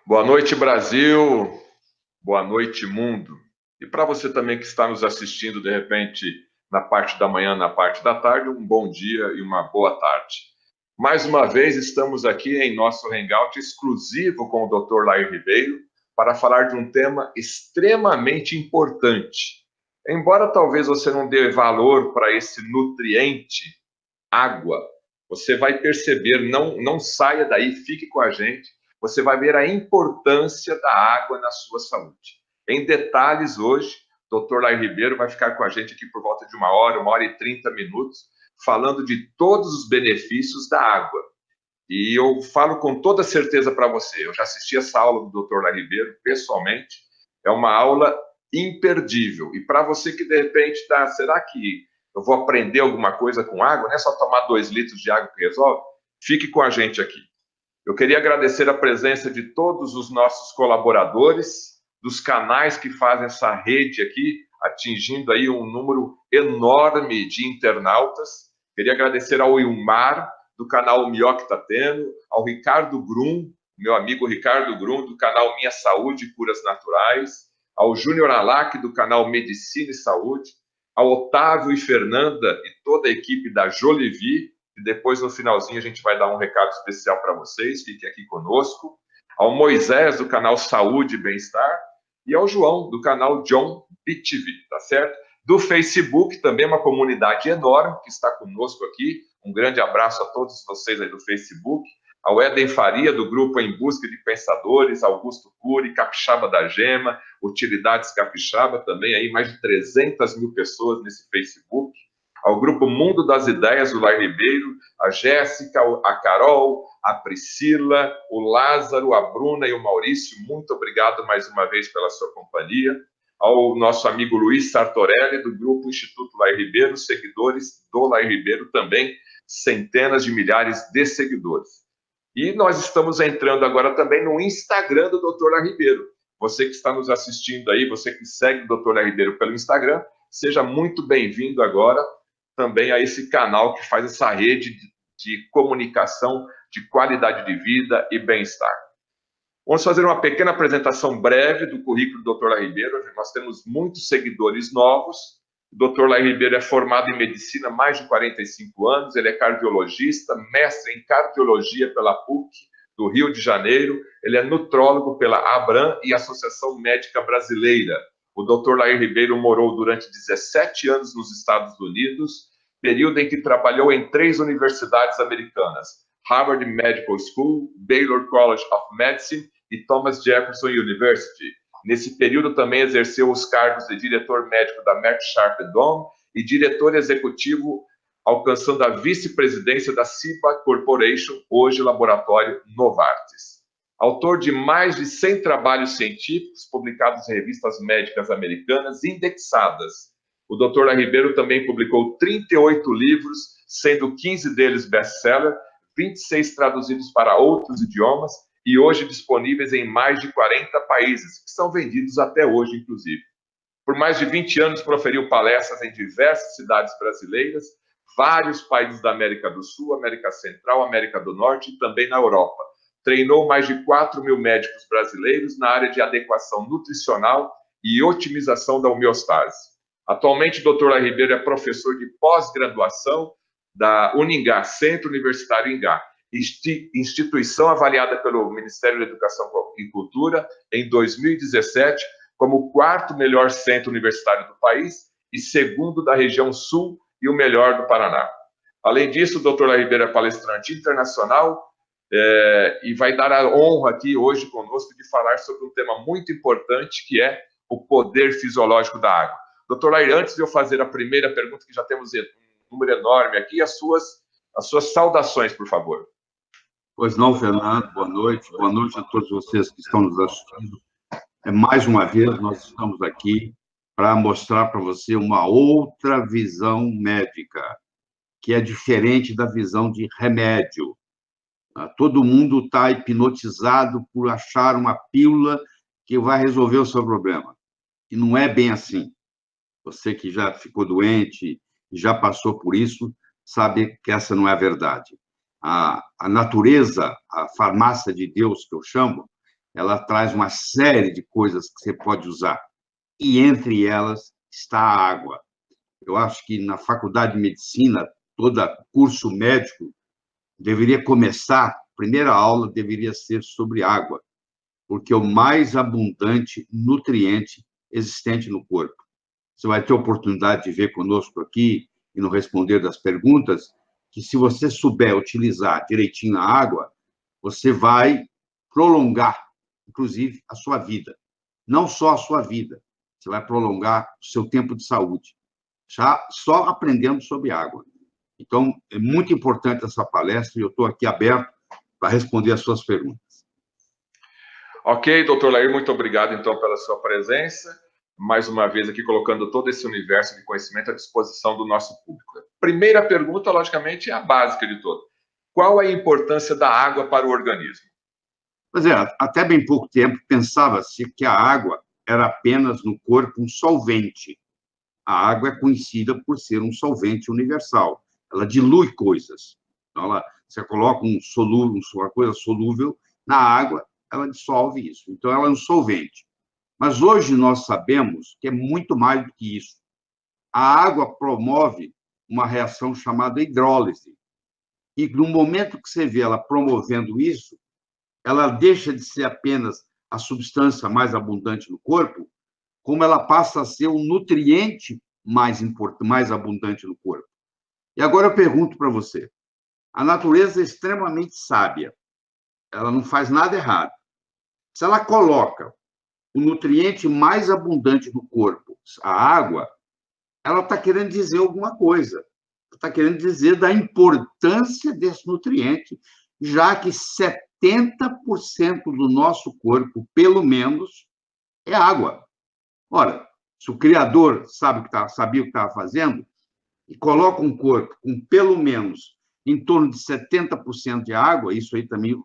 Boa noite, Brasil. Boa noite, mundo. E para você também que está nos assistindo, de repente, na parte da manhã, na parte da tarde, um bom dia e uma boa tarde. Mais uma vez, estamos aqui em nosso hangout exclusivo com o Dr. Lair Ribeiro para falar de um tema extremamente importante. Embora talvez você não dê valor para esse nutriente, água, você vai perceber, não saia daí, fique com a gente, você vai ver a importância da água na sua saúde. Em detalhes hoje, o Dr. Lair Ribeiro vai ficar com a gente aqui por volta de 1 hora e 30 minutos, falando de todos os benefícios da água. E eu falo com toda certeza para você, eu já assisti essa aula do Dr. Lair Ribeiro pessoalmente, é uma aula imperdível. E para você que de repente está, será que eu vou aprender alguma coisa com água? Não é só tomar 2 litros de água que resolve? Fique com a gente aqui. Eu queria agradecer a presença de todos os nossos colaboradores, dos canais que fazem essa rede aqui, atingindo aí um número enorme de internautas. Queria agradecer ao Ilmar, do canal Mioc tá Tendo, ao Ricardo Grum, meu amigo Ricardo Grum, do canal Minha Saúde e Curas Naturais, ao Júnior Alac, do canal Medicina e Saúde, ao Otávio e Fernanda e toda a equipe da Jolivi, e depois, no finalzinho, a gente vai dar um recado especial para vocês, fiquem aqui conosco, ao Moisés, do canal Saúde e Bem-Estar, e ao João, do canal John BTV, tá certo? Do Facebook, também uma comunidade enorme que está conosco aqui, um grande abraço a todos vocês aí do Facebook, ao Éden Faria, do grupo Em Busca de Pensadores, Augusto Cury, Capixaba da Gema, Utilidades Capixaba, também aí mais de 300 mil pessoas nesse Facebook, ao grupo Mundo das Ideias, do Lair Ribeiro, a Jéssica, a Carol, a Priscila, o Lázaro, a Bruna e o Maurício, muito obrigado mais uma vez pela sua companhia, ao nosso amigo Luiz Sartorelli, do grupo Instituto Lair Ribeiro, seguidores do Lair Ribeiro também, centenas de milhares de seguidores. E nós estamos entrando agora também no Instagram do Dr. Lair Ribeiro. Você que está nos assistindo aí, você que segue o Dr. Lair Ribeiro pelo Instagram, seja muito bem-vindo agora também a esse canal que faz essa rede de comunicação, de qualidade de vida e bem-estar. Vamos fazer uma pequena apresentação breve do currículo do Dr. Lair Ribeiro. Nós temos muitos seguidores novos. O Dr. Lair Ribeiro é formado em medicina há mais de 45 anos, ele é cardiologista, mestre em cardiologia pela PUC do Rio de Janeiro, ele é nutrólogo pela ABRAM e Associação Médica Brasileira. O Dr. Lair Ribeiro morou durante 17 anos nos Estados Unidos, período em que trabalhou em 3 universidades americanas, Harvard Medical School, Baylor College of Medicine e Thomas Jefferson University. Nesse período também exerceu os cargos de diretor médico da Merck Sharp & Dohme e diretor executivo, alcançando a vice-presidência da Ciba Corporation, hoje laboratório Novartis. Autor de mais de 100 trabalhos científicos publicados em revistas médicas americanas indexadas. O Dr. Lair Ribeiro também publicou 38 livros, sendo 15 deles best-seller, 26 traduzidos para outros idiomas e hoje disponíveis em mais de 40 países, que são vendidos até hoje, inclusive. Por mais de 20 anos, proferiu palestras em diversas cidades brasileiras, vários países da América do Sul, América Central, América do Norte e também na Europa. Treinou mais de 4 mil médicos brasileiros na área de adequação nutricional e otimização da homeostase. Atualmente, o Dr. Lair Ribeiro é professor de pós-graduação da Uningá, Centro Universitário Ingá, instituição avaliada pelo Ministério da Educação e Cultura em 2017 como o 4º melhor centro universitário do país e 2º da região sul e o melhor do Paraná. Além disso, o Dr. Lair Ribeiro é palestrante internacional e vai dar a honra aqui hoje conosco de falar sobre um tema muito importante que é o poder fisiológico da água. Dr. Lair, antes de eu fazer a primeira pergunta, que já temos um número enorme aqui, as suas saudações, por favor. Pois não, Fernando, boa noite a todos vocês que estão nos assistindo. Mais uma vez, nós estamos aqui para mostrar para você uma outra visão médica, que é diferente da visão de remédio. Todo mundo está hipnotizado por achar uma pílula que vai resolver o seu problema. E não é bem assim. Você que já ficou doente e já passou por isso, sabe que essa não é a verdade. A natureza, a farmácia de Deus, que eu chamo, ela traz uma série de coisas que você pode usar, e entre elas está a água. Eu acho que na faculdade de medicina, todo curso médico deveria começar, a primeira aula deveria ser sobre água, porque é o mais abundante nutriente existente no corpo. Você vai ter oportunidade de ver conosco aqui e no responder das perguntas, que se você souber utilizar direitinho a água, você vai prolongar, inclusive, a sua vida. Não só a sua vida, você vai prolongar o seu tempo de saúde, já só aprendendo sobre água. Então, é muito importante essa palestra e eu estou aqui aberto para responder as suas perguntas. Ok, doutor Lair, muito obrigado, então, pela sua presença. Mais uma vez aqui, colocando todo esse universo de conhecimento à disposição do nosso público. Primeira pergunta, logicamente, é a básica de todas. Qual é a importância da água para o organismo? Pois é, até bem pouco tempo pensava-se que a água era apenas no corpo um solvente. A água é conhecida por ser um solvente universal. Ela dilui coisas. Então, você coloca uma coisa solúvel na água, ela dissolve isso. Então, ela é um solvente. Mas hoje nós sabemos que é muito mais do que isso. A água promove uma reação chamada hidrólise. E no momento que você vê ela promovendo isso, ela deixa de ser apenas a substância mais abundante no corpo, como ela passa a ser o nutriente mais importante, mais abundante no corpo. E agora eu pergunto para você: a natureza é extremamente sábia, ela não faz nada errado. Se ela coloca o nutriente mais abundante no corpo, a água, ela está querendo dizer alguma coisa. Está querendo dizer da importância desse nutriente, já que 70% do nosso corpo, pelo menos, é água. Ora, se o Criador sabia o que estava fazendo, e coloca um corpo com pelo menos em torno de 70% de água, isso aí também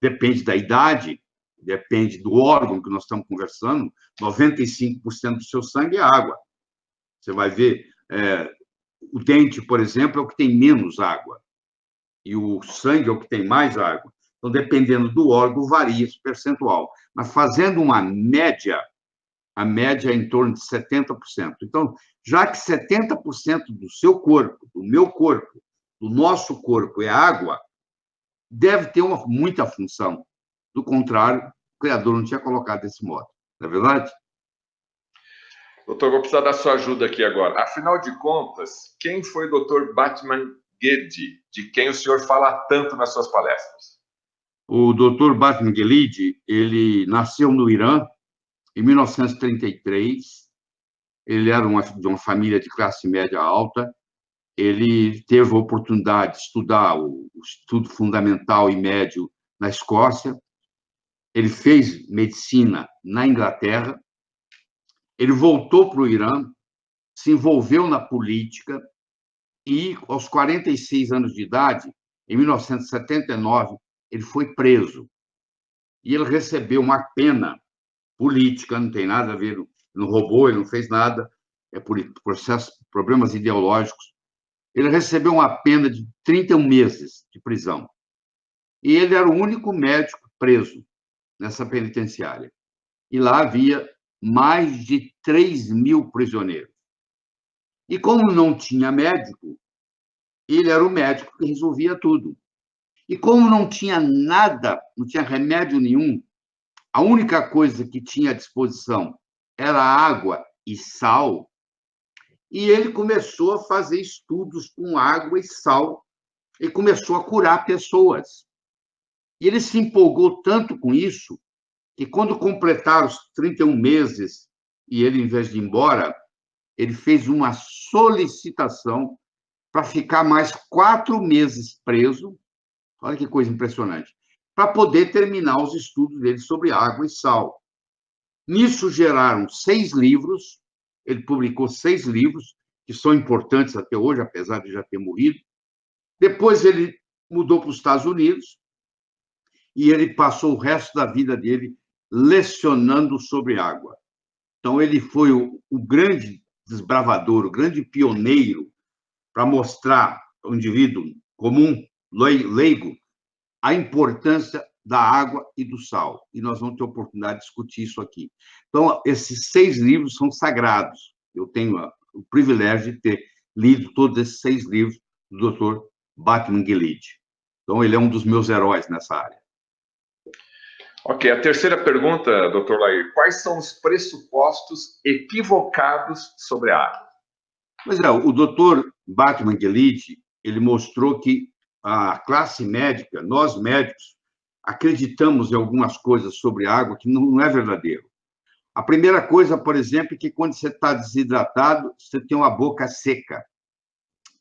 depende da idade, depende do órgão que nós estamos conversando, 95% do seu sangue é água. Você vai ver, o dente, por exemplo, é o que tem menos água, e o sangue é o que tem mais água. Então, dependendo do órgão, varia esse percentual. Mas fazendo uma média, a média é em torno de 70%. Então, já que 70% do seu corpo, do meu corpo, do nosso corpo é água, deve ter muita função. Do contrário, o Criador não tinha colocado desse modo. Não é verdade? Doutor, vou precisar da sua ajuda aqui agora. Afinal de contas, quem foi o doutor Batman Guedi, de quem o senhor fala tanto nas suas palestras? O doutor Batman Guedi, ele nasceu no Irã em 1933. Ele era de uma família de classe média alta. Ele teve a oportunidade de estudar o estudo fundamental e médio na Escócia. Ele fez medicina na Inglaterra. Ele voltou para o Irã, se envolveu na política e, aos 46 anos de idade, em 1979, ele foi preso. E ele recebeu uma pena política, não tem nada a ver, não roubou, ele não fez nada, é por problemas ideológicos. Ele recebeu uma pena de 31 meses de prisão. E ele era o único médico preso nessa penitenciária. E lá havia mais de 3.000 prisioneiros. E como não tinha médico, ele era o médico que resolvia tudo. E como não tinha nada, não tinha remédio nenhum, a única coisa que tinha à disposição era água e sal, e ele começou a fazer estudos com água e sal, e começou a curar pessoas. E ele se empolgou tanto com isso, que quando completaram os 31 meses, e ele, em vez de ir embora, ele fez uma solicitação para ficar mais 4 meses preso. Olha que coisa impressionante. Para poder terminar os estudos dele sobre água e sal. Nisso geraram 6 livros, ele publicou 6 livros, que são importantes até hoje, apesar de já ter morrido. Depois ele mudou para os Estados Unidos e ele passou o resto da vida dele lecionando sobre água. Então, ele foi o grande desbravador, o grande pioneiro para mostrar ao indivíduo comum, leigo, a importância da água e do sal. E nós vamos ter oportunidade de discutir isso aqui. Então, esses 6 livros são sagrados. Eu tenho o privilégio de ter lido todos esses 6 livros do Dr. Batman Gilead. Então, ele é um dos meus heróis nessa área. Ok, a terceira pergunta, doutor Lair. Quais são os pressupostos equivocados sobre a água? Pois é, o doutor Batman Gilead, ele mostrou que a classe médica, nós médicos, acreditamos em algumas coisas sobre a água que não é verdadeiro. A primeira coisa, por exemplo, é que quando você está desidratado, você tem uma boca seca.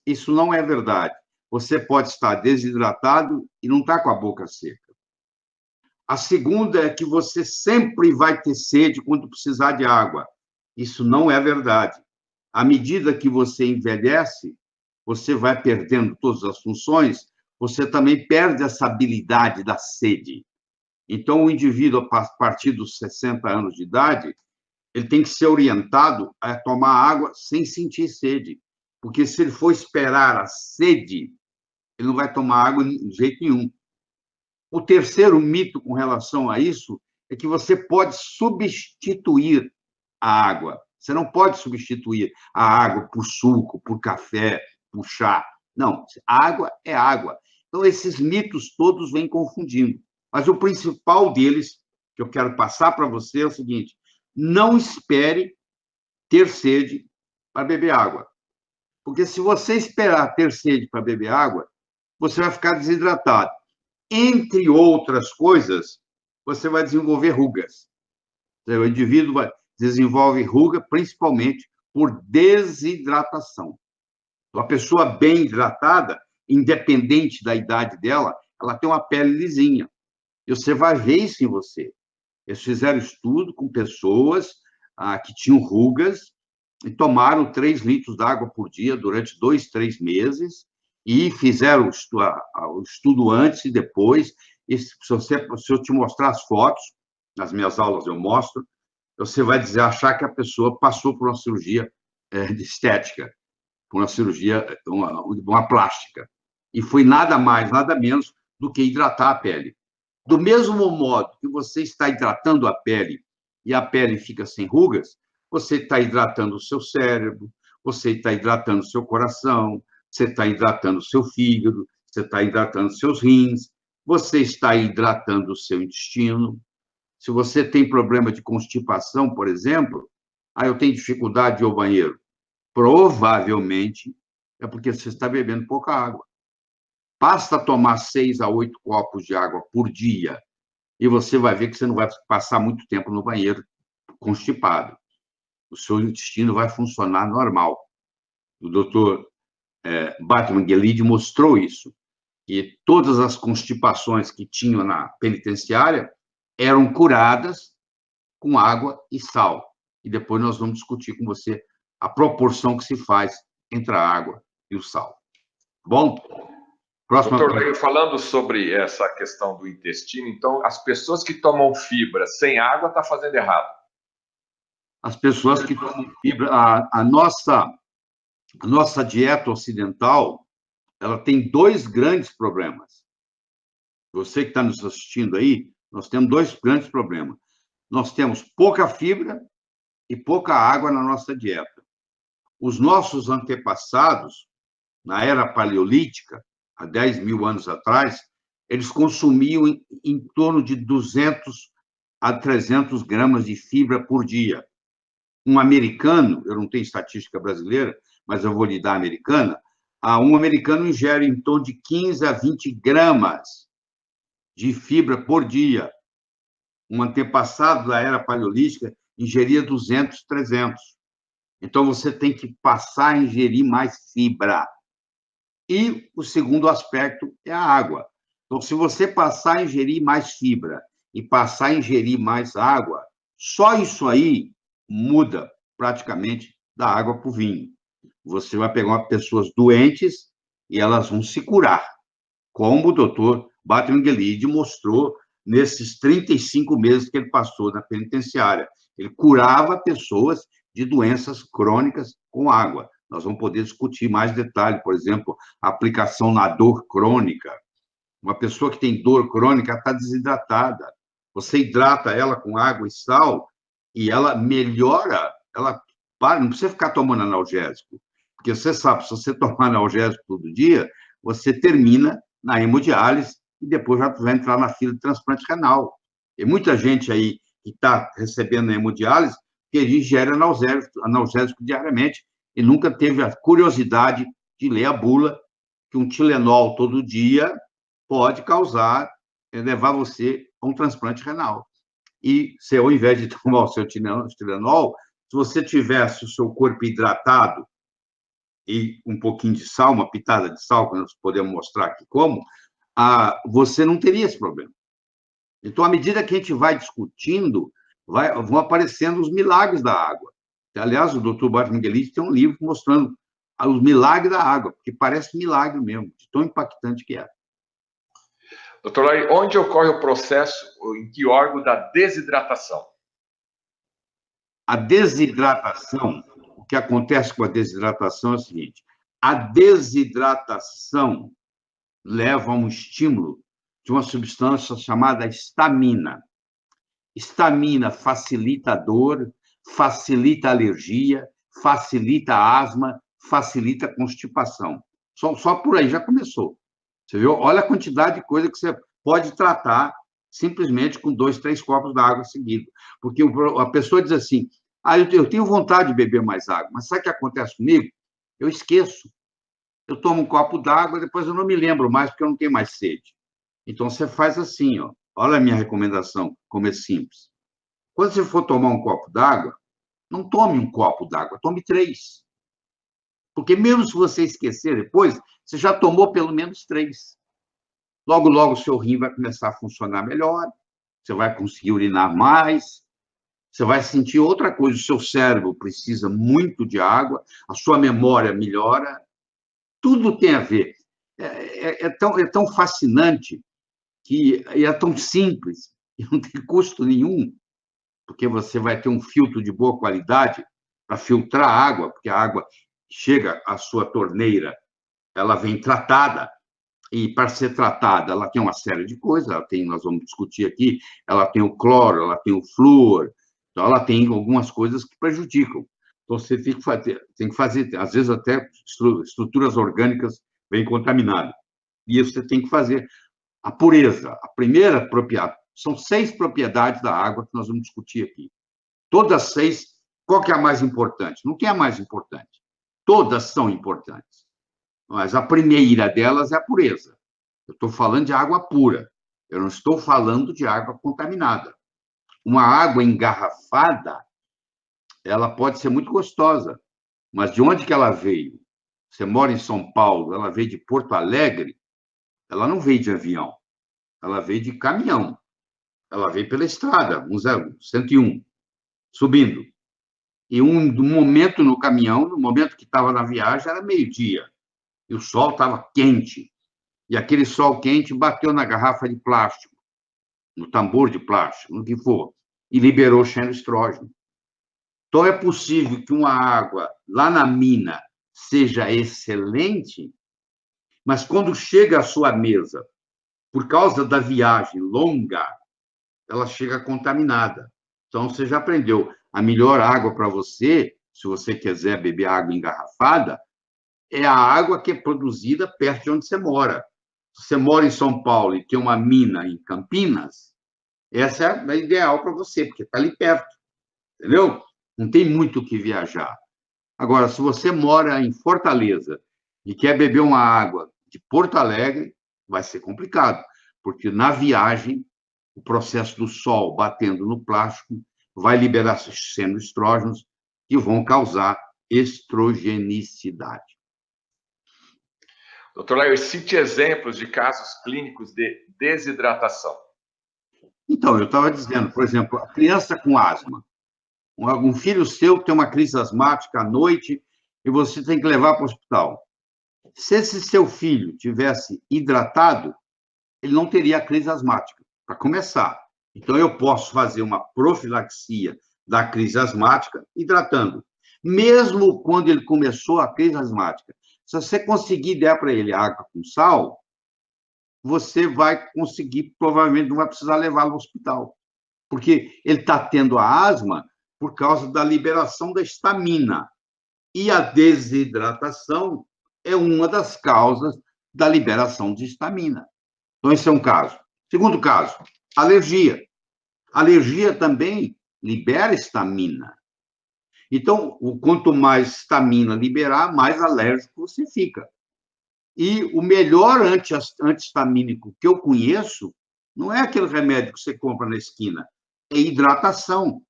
Isso não é verdade. Você pode estar desidratado e não está com a boca seca. A segunda é que você sempre vai ter sede quando precisar de água. Isso não é verdade. À medida que você envelhece, você vai perdendo todas as funções, você também perde essa habilidade da sede. Então, o indivíduo, a partir dos 60 anos de idade, ele tem que ser orientado a tomar água sem sentir sede. Porque se ele for esperar a sede, ele não vai tomar água de jeito nenhum. O terceiro mito com relação a isso é que você pode substituir a água. Você não pode substituir a água por suco, por café, por chá. Não, água é água. Então, esses mitos todos vêm confundindo. Mas o principal deles, que eu quero passar para você, é o seguinte: não espere ter sede para beber água. Porque se você esperar ter sede para beber água, você vai ficar desidratado. Entre outras coisas, você vai desenvolver rugas. O indivíduo desenvolve ruga principalmente por desidratação. Uma pessoa bem hidratada, independente da idade dela, ela tem uma pele lisinha. E você vai ver isso em você. Eles fizeram estudo com pessoas que tinham rugas e tomaram 3 litros de água por dia durante 2, 3 meses e fizeram o estudo antes e depois. E se eu te mostrar as fotos, nas minhas aulas eu mostro, você vai achar que a pessoa passou por uma cirurgia de estética, por uma cirurgia, uma plástica. E foi nada mais, nada menos do que hidratar a pele. Do mesmo modo que você está hidratando a pele e a pele fica sem rugas, você está hidratando o seu cérebro, você está hidratando o seu coração, você está hidratando o seu fígado, você está hidratando os seus rins, você está hidratando o seu intestino. Se você tem problema de constipação, por exemplo, eu tenho dificuldade de ir ao banheiro. Provavelmente é porque você está bebendo pouca água. Basta tomar 6 a 8 copos de água por dia e você vai ver que você não vai passar muito tempo no banheiro constipado. O seu intestino vai funcionar normal. O doutor Batman Gilead mostrou isso, que todas as constipações que tinham na penitenciária eram curadas com água e sal. E depois nós vamos discutir com você a proporção que se faz entre a água e o sal. Bom? Próxima. Doutor Lair, falando sobre essa questão do intestino, então, as pessoas que tomam fibra sem água estão fazendo errado? As pessoas que tomam fibra... A nossa dieta ocidental, ela tem 2 grandes problemas. Você que está nos assistindo aí, nós temos 2 grandes problemas. Nós temos pouca fibra e pouca água na nossa dieta. Os nossos antepassados, na era paleolítica, há 10 mil anos atrás, eles consumiam em torno de 200 a 300 gramas de fibra por dia. Um americano, eu não tenho estatística brasileira, mas eu vou lhe dar a americana, um americano ingere em torno de 15 a 20 gramas de fibra por dia. Um antepassado da era paleolítica ingeria 200, 300. Então, você tem que passar a ingerir mais fibra. E o segundo aspecto é a água. Então, se você passar a ingerir mais fibra e passar a ingerir mais água, só isso aí muda praticamente da água para o vinho. Você vai pegar pessoas doentes e elas vão se curar, como o doutor Batman Gilead mostrou nesses 35 meses que ele passou na penitenciária. Ele curava pessoas de doenças crônicas com água. Nós vamos poder discutir mais detalhes, por exemplo, a aplicação na dor crônica. Uma pessoa que tem dor crônica está desidratada. Você hidrata ela com água e sal e ela melhora, ela para, não precisa ficar tomando analgésico. Porque você sabe, se você tomar analgésico todo dia, você termina na hemodiálise e depois já vai entrar na fila de transplante renal. Tem muita gente aí que está recebendo hemodiálise que ele ingere analgésico diariamente e nunca teve a curiosidade de ler a bula que um Tilenol todo dia pode causar, levar você a um transplante renal. E se ao invés de tomar o seu Tilenol, se você tivesse o seu corpo hidratado e um pouquinho de sal, uma pitada de sal, que nós podemos mostrar aqui como, você não teria esse problema. Então, à medida que a gente vai discutindo, vão aparecendo os milagres da água. Aliás, o Dr. Bart Miguelite tem um livro mostrando os milagres da água, porque parece milagre mesmo, de tão impactante que é. Doutor Lai, onde ocorre o processo, em que órgão da desidratação? A desidratação, o que acontece com a desidratação é o seguinte: a desidratação leva a um estímulo de uma substância chamada histamina. Histamina facilita a dor, facilita a alergia, facilita a asma, facilita a constipação. Só por aí já começou. Você viu? Olha a quantidade de coisa que você pode tratar simplesmente com 2, 3 copos d'água seguidos. Porque a pessoa diz assim, eu tenho vontade de beber mais água, mas sabe o que acontece comigo? Eu esqueço. Eu tomo um copo d'água, depois eu não me lembro mais, porque eu não tenho mais sede. Então, você faz assim, ó. Olha a minha recomendação, como é simples. Quando você for tomar um copo d'água, não tome um copo d'água, tome 3. Porque mesmo se você esquecer depois, você já tomou pelo menos 3. Logo, logo, o seu rim vai começar a funcionar melhor, você vai conseguir urinar mais, você vai sentir outra coisa, o seu cérebro precisa muito de água, a sua memória melhora, tudo tem a ver. É tão fascinante que é tão simples, e não tem custo nenhum, porque você vai ter um filtro de boa qualidade para filtrar a água, porque a água chega à sua torneira, ela vem tratada, e para ser tratada, ela tem uma série de coisas, nós vamos discutir aqui, ela tem o cloro, ela tem o flúor, então ela tem algumas coisas que prejudicam. Então, você tem que fazer, às vezes até estruturas orgânicas bem contaminadas. E isso você tem que fazer. A pureza, a primeira propriedade, são 6 propriedades da água que nós vamos discutir aqui. Todas 6, qual que é a mais importante? Não tem a mais importante. Todas são importantes. Mas a primeira delas é a pureza. Eu estou falando de água pura. Eu não estou falando de água contaminada. Uma água engarrafada, ela pode ser muito gostosa, mas de onde que ela veio? Você mora em São Paulo, ela veio de Porto Alegre, ela não veio de avião, ela veio de caminhão, ela veio pela estrada, 101, subindo. E um momento no caminhão, no momento que estava na viagem, era meio-dia, e o sol estava quente, e aquele sol quente bateu na garrafa de plástico, no tambor de plástico, no que for, e liberou cheio de estrógeno. Então, é possível que uma água lá na mina seja excelente, mas quando chega à sua mesa, por causa da viagem longa, ela chega contaminada. Então, você já aprendeu. A melhor água para você, se você quiser beber água engarrafada, é a água que é produzida perto de onde você mora. Se você mora em São Paulo e tem uma mina em Campinas, essa é a ideal para você, porque está ali perto, entendeu? Não tem muito o que viajar. Agora, se você mora em Fortaleza e quer beber uma água de Porto Alegre, vai ser complicado, porque na viagem, o processo do sol batendo no plástico vai liberar estrógenos que vão causar estrogenicidade. Doutor Lair, cite exemplos de casos clínicos de desidratação. Então, eu estava dizendo, por exemplo, a criança com asma. Um filho seu tem uma crise asmática à noite e você tem que levar para o hospital. Se esse seu filho tivesse hidratado, ele não teria a crise asmática, para começar. Então, eu posso fazer uma profilaxia da crise asmática hidratando. Mesmo quando ele começou a crise asmática, se você conseguir dar para ele água com sal, você vai conseguir, provavelmente não vai precisar levá-lo ao hospital, porque ele está tendo a asma por causa da liberação da histamina. E a desidratação é uma das causas da liberação de histamina. Então, esse é um caso. Segundo caso, alergia. Alergia também libera histamina. Então, quanto mais histamina liberar, mais alérgico você fica. E o melhor antihistamínico que eu conheço não é aquele remédio que você compra na esquina, é hidratação.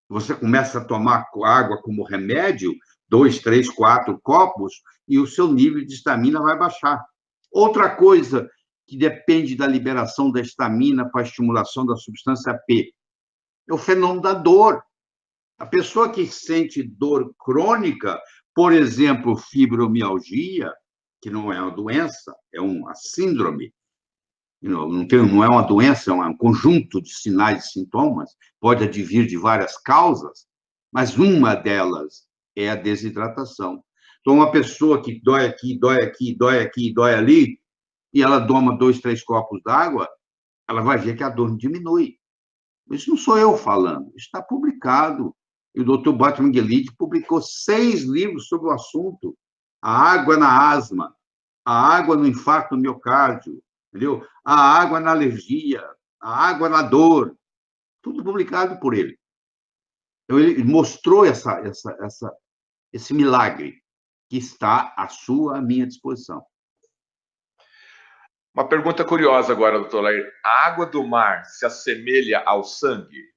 Você começa a tomar água como remédio, 2, 3, 4 copos, e o seu nível de histamina vai baixar. Outra coisa que depende da liberação da histamina para a estimulação da substância P é o fenômeno da dor. A pessoa que sente dor crônica, por exemplo, fibromialgia, que não é uma doença, é uma síndrome, não é uma doença, é um conjunto de sinais e sintomas, pode advir de várias causas, mas uma delas é a desidratação. Então, uma pessoa que dói aqui, dói aqui, dói aqui, dói ali, e ela toma 2, 3 copos d'água, ela vai ver que a dor diminui. Isso não sou eu falando, isso está publicado. E o Dr. Bart Miguelite publicou 6 livros sobre o assunto. A água na asma, a água no infarto do miocárdio, entendeu? A água na alergia, a água na dor, tudo publicado por ele. Então, ele mostrou esse milagre que está à sua, à minha disposição. Uma pergunta curiosa agora, doutor Lair. A água do mar se assemelha ao sangue?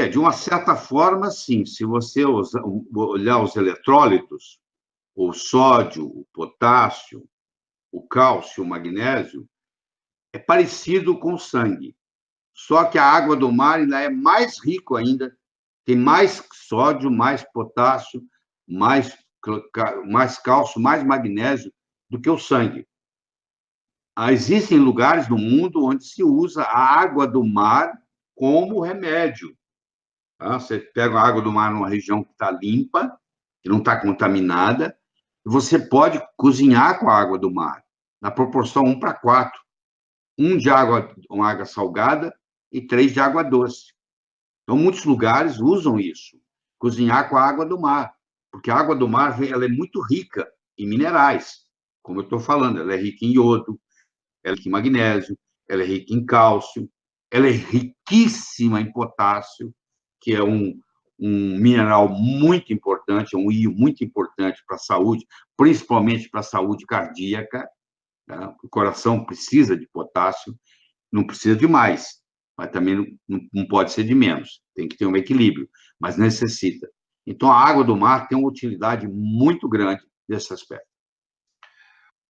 De uma certa forma, sim. Se você olhar os eletrólitos, o sódio, o potássio, o cálcio, o magnésio, é parecido com o sangue. Só que a água do mar ainda é mais rico ainda, tem mais sódio, mais potássio, mais cálcio, mais magnésio do que o sangue. Existem lugares no mundo onde se usa a água do mar como remédio. Você pega a água do mar numa região que está limpa, que não está contaminada, e você pode cozinhar com a água do mar, na proporção 1:4. 1 de uma água salgada e 3 de água doce. Então, muitos lugares usam isso, cozinhar com a água do mar, porque a água do mar ela é muito rica em minerais, como eu estou falando, ela é rica em iodo, ela é rica em magnésio, ela é rica em cálcio, ela é riquíssima em potássio, que é um mineral muito importante, é um íon muito importante para a saúde, principalmente para a saúde cardíaca. Tá? O coração precisa de potássio, não precisa de mais, mas também não pode ser de menos, tem que ter um equilíbrio, mas necessita. Então, a água do mar tem uma utilidade muito grande nesse aspecto.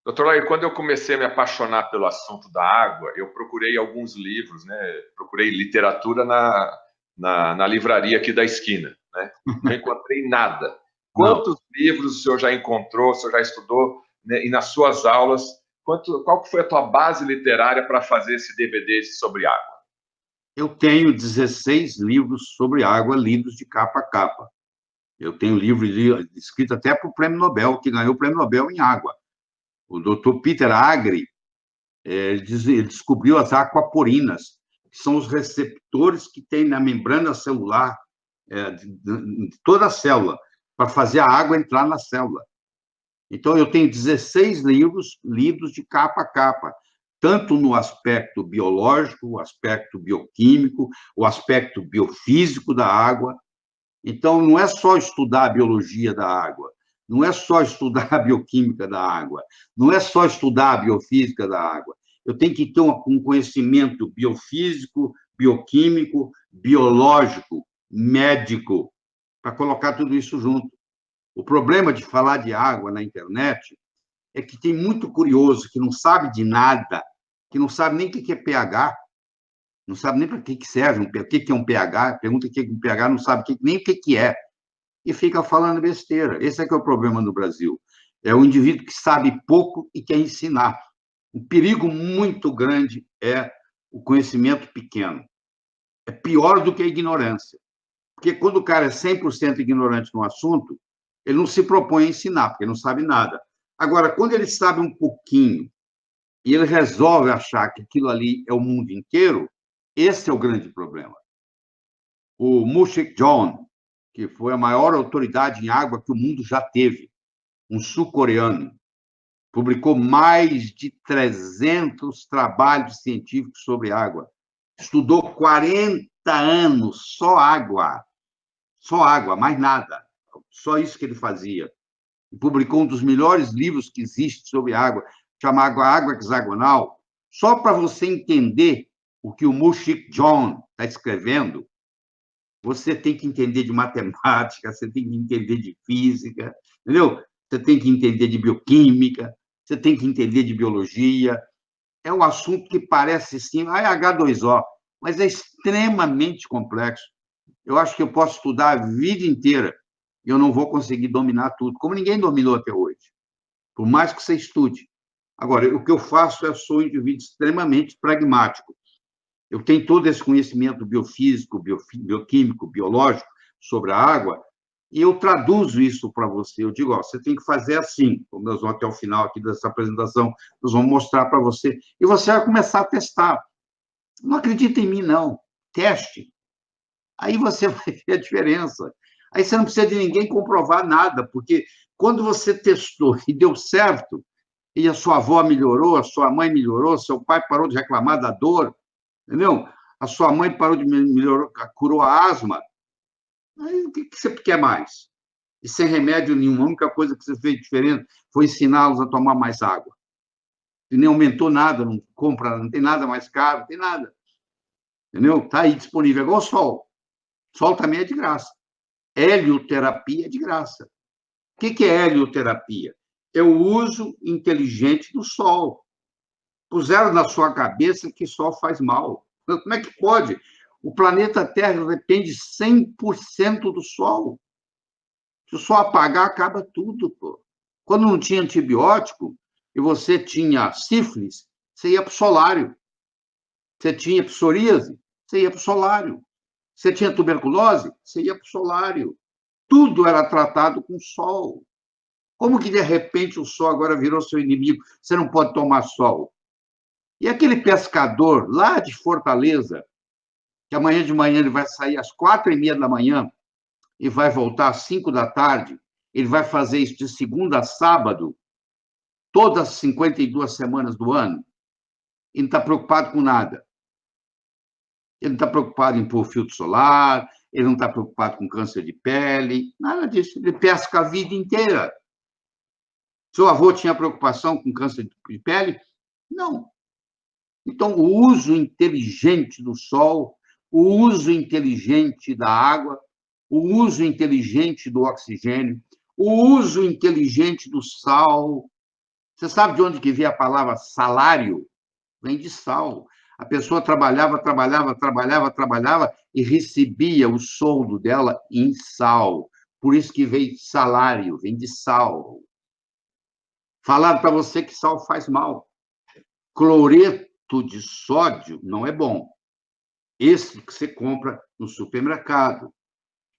Doutor Lair, quando eu comecei a me apaixonar pelo assunto da água, eu procurei alguns livros, né? Procurei literatura na livraria aqui da esquina, né? Não encontrei nada. Quantos livros o senhor já encontrou, o senhor já estudou, né? E nas suas aulas, qual foi a tua base literária para fazer esse DVD sobre água? Eu tenho 16 livros sobre água, lidos de capa a capa. Eu tenho livro escrito até para o Prêmio Nobel, que ganhou o Prêmio Nobel em água. O Dr. Peter Agre, ele descobriu as aquaporinas, que são os receptores que tem na membrana celular, de toda a célula, para fazer a água entrar na célula. Então, eu tenho 16 livros lidos de capa a capa, tanto no aspecto biológico, o aspecto bioquímico, o aspecto biofísico da água. Então, não é só estudar a biologia da água, não é só estudar a bioquímica da água, não é só estudar a biofísica da água. Eu tenho que ter um conhecimento biofísico, bioquímico, biológico, médico, para colocar tudo isso junto. O problema de falar de água na internet é que tem muito curioso que não sabe de nada, que não sabe nem o que é pH, não sabe nem para que serve, o que é um pH, pergunta o que é um pH, não sabe nem o que é, e fica falando besteira. Esse é que é o problema no Brasil. É o indivíduo que sabe pouco e quer ensinar. Um perigo muito grande é o conhecimento pequeno. É pior do que a ignorância. Porque quando o cara é 100% ignorante no assunto, ele não se propõe a ensinar, porque não sabe nada. Agora, quando ele sabe um pouquinho e ele resolve achar que aquilo ali é o mundo inteiro, esse é o grande problema. O Mushik John, que foi a maior autoridade em água que o mundo já teve, um sul-coreano, publicou mais de 300 trabalhos científicos sobre água. Estudou 40 anos só água, mais nada. Só isso que ele fazia. E publicou um dos melhores livros que existe sobre água, chamado Água Hexagonal. Só para você entender o que o Mushik John está escrevendo, você tem que entender de matemática, você tem que entender de física, entendeu? Você tem que entender de bioquímica, você tem que entender de biologia. É um assunto que parece, sim, H2O, mas é extremamente complexo. Eu acho que eu posso estudar a vida inteira e eu não vou conseguir dominar tudo, como ninguém dominou até hoje, por mais que você estude. Agora, o que eu faço é sou um indivíduo extremamente pragmático. Eu tenho todo esse conhecimento biofísico, bioquímico, biológico sobre a água, e eu traduzo isso para você. Eu digo, ó, você tem que fazer assim, como nós vamos até o final aqui dessa apresentação, nós vamos mostrar para você, e você vai começar a testar. Não acredita em mim, não. Teste. Aí você vai ver a diferença. Aí você não precisa de ninguém comprovar nada, porque quando você testou e deu certo, e a sua avó melhorou, a sua mãe melhorou, seu pai parou de reclamar da dor, entendeu? A sua mãe parou de melhorar, curou a asma. Aí o que você quer mais? E sem remédio nenhum, a única coisa que você fez diferente foi ensiná-los a tomar mais água. E nem aumentou nada, não compra, não tem nada mais caro, não tem nada. Entendeu? Está aí disponível, é igual o sol. Sol também é de graça. Helioterapia é de graça. O que é helioterapia? É o uso inteligente do sol. Puseram na sua cabeça que sol faz mal. Como é que pode? O planeta Terra depende 100% do sol. Se o sol apagar, acaba tudo. Pô. Quando não tinha antibiótico e você tinha sífilis, você ia para o solário. Você tinha psoríase, você ia para o solário. Você tinha tuberculose, você ia para o solário. Tudo era tratado com sol. Como que, de repente, o sol agora virou seu inimigo? Você não pode tomar sol. E aquele pescador lá de Fortaleza, que amanhã de manhã ele vai sair às 4h30 da manhã e vai voltar às 5 da tarde, ele vai fazer isso de segunda a sábado, todas as 52 semanas do ano, ele não está preocupado com nada. Ele não está preocupado em pôr filtro solar, ele não está preocupado com câncer de pele, nada disso. Ele pesca a vida inteira. Seu avô tinha preocupação com câncer de pele? Não. Então, o uso inteligente do sol, o uso inteligente da água, o uso inteligente do oxigênio, o uso inteligente do sal. Você sabe de onde que vem a palavra salário? Vem de sal. A pessoa trabalhava e recebia o soldo dela em sal. Por isso que vem salário, vem de sal. Falaram para você que sal faz mal. Cloreto de sódio não é bom. Esse que você compra no supermercado,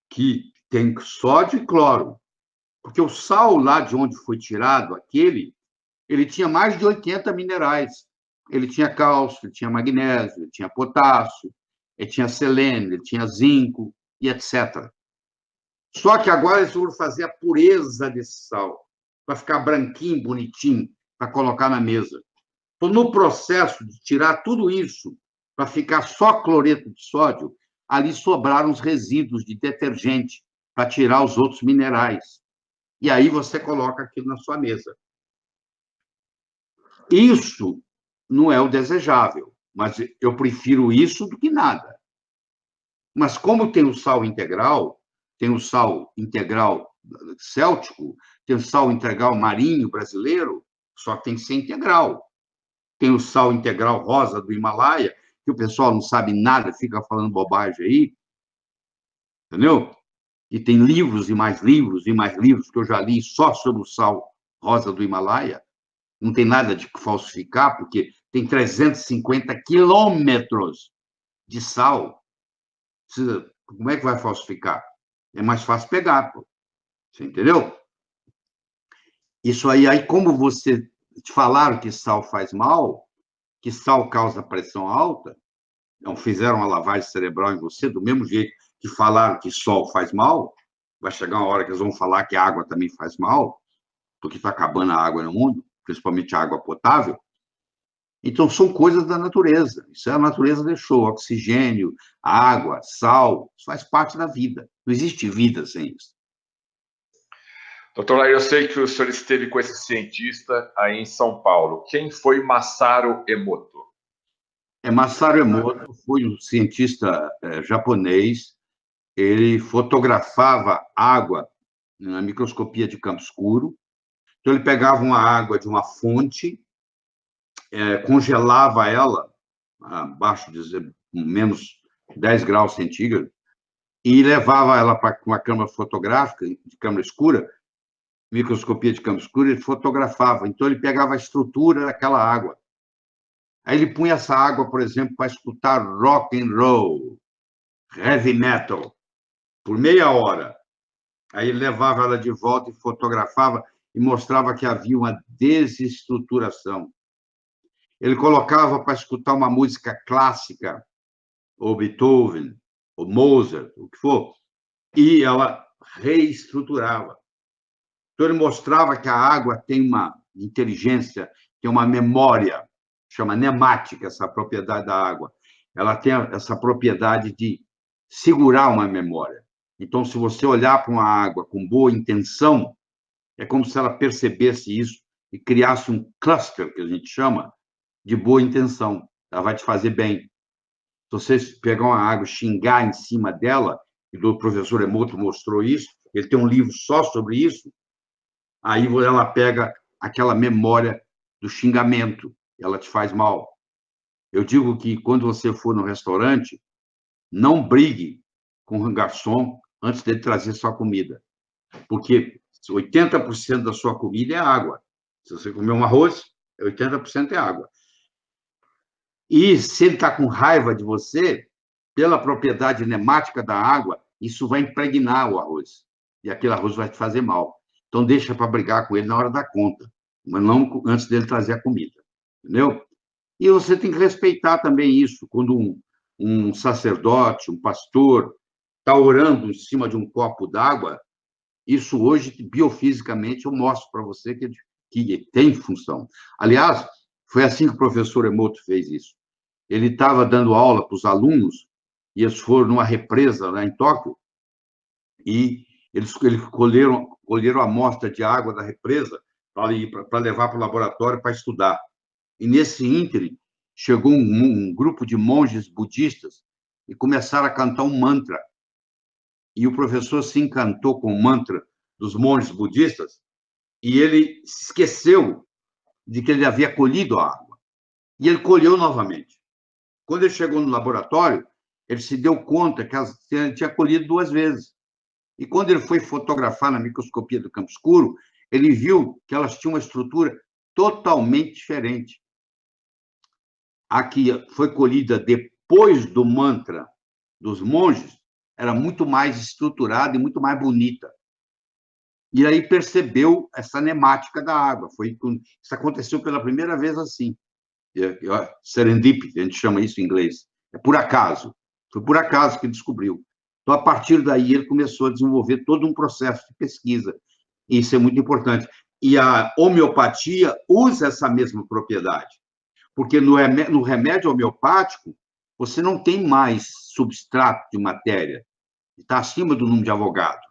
que tem sódio e cloro. Porque o sal lá de onde foi tirado ele tinha mais de 80 minerais. Ele tinha cálcio, ele tinha magnésio, ele tinha potássio, ele tinha selênio, ele tinha zinco e etc. Só que agora eles vão fazer a pureza desse sal, para ficar branquinho, bonitinho, para colocar na mesa. Então, no processo de tirar tudo isso, para ficar só cloreto de sódio, ali sobraram os resíduos de detergente, para tirar os outros minerais. E aí você coloca aquilo na sua mesa. Isso não é o desejável, mas eu prefiro isso do que nada. Mas como tem o sal integral, tem o sal integral céltico, tem o sal integral marinho brasileiro, só tem que ser integral. Tem o sal integral rosa do Himalaia, que o pessoal não sabe nada, fica falando bobagem aí, entendeu? E tem livros e mais livros e mais livros que eu já li só sobre o sal rosa do Himalaia. Não tem nada de falsificar, porque tem 350 quilômetros de sal. Como é que vai falsificar? É mais fácil pegar, pô. Você entendeu? Isso aí, como você te falaram que sal faz mal, que sal causa pressão alta, não fizeram uma lavagem cerebral em você, do mesmo jeito que falaram que sol faz mal, vai chegar uma hora que eles vão falar que água também faz mal, porque está acabando a água no mundo, principalmente a água potável. Então, são coisas da natureza. Isso a natureza deixou. Oxigênio, água, sal, isso faz parte da vida. Não existe vida sem isso. Doutor Lair, eu sei que o senhor esteve com esse cientista aí em São Paulo. Quem foi Masaru Emoto? Masaru Emoto foi um cientista japonês. Ele fotografava água na microscopia de campo escuro. Então, ele pegava uma água de uma fonte, congelava ela abaixo de menos 10 graus centígrados e levava ela para uma câmera fotográfica, de câmera escura, microscopia de campo escuro, e fotografava. Então, ele pegava a estrutura daquela água. Aí ele punha essa água, por exemplo, para escutar rock and roll, heavy metal, por meia hora. Aí ele levava ela de volta e fotografava e mostrava que havia uma desestruturação. Ele colocava para escutar uma música clássica, ou Beethoven, ou Mozart, o que for, e ela reestruturava. Então, ele mostrava que a água tem uma inteligência, tem uma memória, chama nemática, essa propriedade da água. Ela tem essa propriedade de segurar uma memória. Então, se você olhar para uma água com boa intenção, é como se ela percebesse isso e criasse um cluster, que a gente chama, de boa intenção. Ela vai te fazer bem. Se você pegar uma água e xingar em cima dela, e o professor Emoto mostrou isso, ele tem um livro só sobre isso, aí ela pega aquela memória do xingamento, e ela te faz mal. Eu digo que quando você for no restaurante, não brigue com o garçom antes dele trazer sua comida, porque 80% da sua comida é água. Se você comer um arroz, 80% é água. E se ele está com raiva de você, pela propriedade nemática da água, isso vai impregnar o arroz. E aquele arroz vai te fazer mal. Então, deixa para brigar com ele na hora da conta, mas não antes dele trazer a comida. Entendeu? E você tem que respeitar também isso. Quando um sacerdote, um pastor, está orando em cima de um copo d'água, isso hoje, biofisicamente, eu mostro para você que tem função. Aliás, foi assim que o professor Emoto fez isso. Ele estava dando aula para os alunos, e eles foram numa represa lá em Tóquio, e eles colheram a amostra de água da represa para levar para o laboratório para estudar. E nesse ínterim, chegou um grupo de monges budistas e começaram a cantar um mantra. E o professor se encantou com o mantra dos monges budistas e ele se esqueceu de que ele havia colhido a água. E ele colheu novamente. Quando ele chegou no laboratório, ele se deu conta que ele tinha colhido 2 vezes. E quando ele foi fotografar na microscopia do campo escuro, ele viu que elas tinham uma estrutura totalmente diferente. A que foi colhida depois do mantra dos monges era muito mais estruturada e muito mais bonita. E aí percebeu essa nemática da água. Isso aconteceu pela primeira vez assim. Serendipity, a gente chama isso em inglês. É por acaso. Foi por acaso que ele descobriu. Então, a partir daí, ele começou a desenvolver todo um processo de pesquisa. Isso é muito importante. E a homeopatia usa essa mesma propriedade. Porque no remédio homeopático, você não tem mais substrato de matéria. Está acima do número de avogado.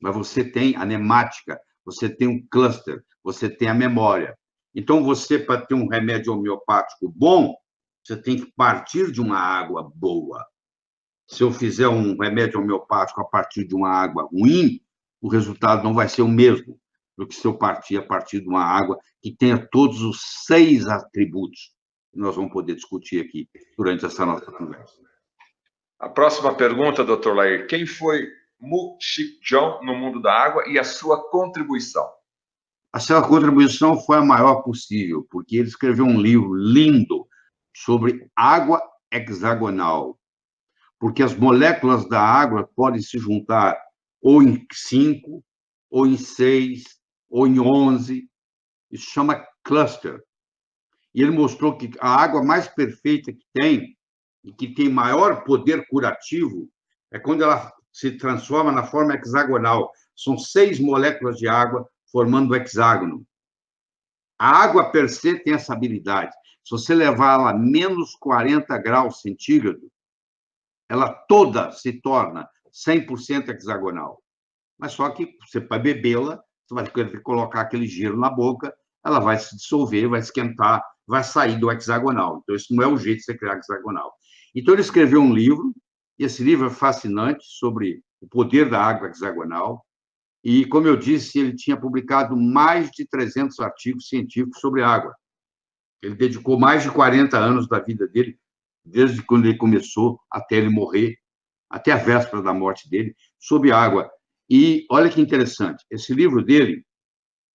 Mas você tem a nemática, você tem um cluster, você tem a memória. Então, você, para ter um remédio homeopático bom, você tem que partir de uma água boa. Se eu fizer um remédio homeopático a partir de uma água ruim, o resultado não vai ser o mesmo do que se eu partir a partir de uma água que tenha todos os 6 atributos que nós vamos poder discutir aqui durante essa nossa conversa. A próxima pergunta, Dr. Lair. Quem foi Mu Shik-jong no mundo da água e a sua contribuição? A sua contribuição foi a maior possível, porque ele escreveu um livro lindo sobre água hexagonal, porque as moléculas da água podem se juntar ou em 5, ou em 6, ou em 11. Isso chama cluster. E ele mostrou que a água mais perfeita que tem, e que tem maior poder curativo, é quando ela se transforma na forma hexagonal. São 6 moléculas de água formando o hexágono. A água per se tem essa habilidade. Se você levá-la a menos 40 graus centígrados, ela toda se torna 100% hexagonal. Mas só que você, para bebê-la, você vai ter que colocar aquele gelo na boca, ela vai se dissolver, vai esquentar, vai sair do hexagonal. Então, isso não é o jeito de você criar hexagonal. Então, ele escreveu um livro, e esse livro é fascinante, sobre o poder da água hexagonal. E, como eu disse, ele tinha publicado mais de 300 artigos científicos sobre água. Ele dedicou mais de 40 anos da vida dele, desde quando ele começou até ele morrer, até a véspera da morte dele, sobre água. E olha que interessante, esse livro dele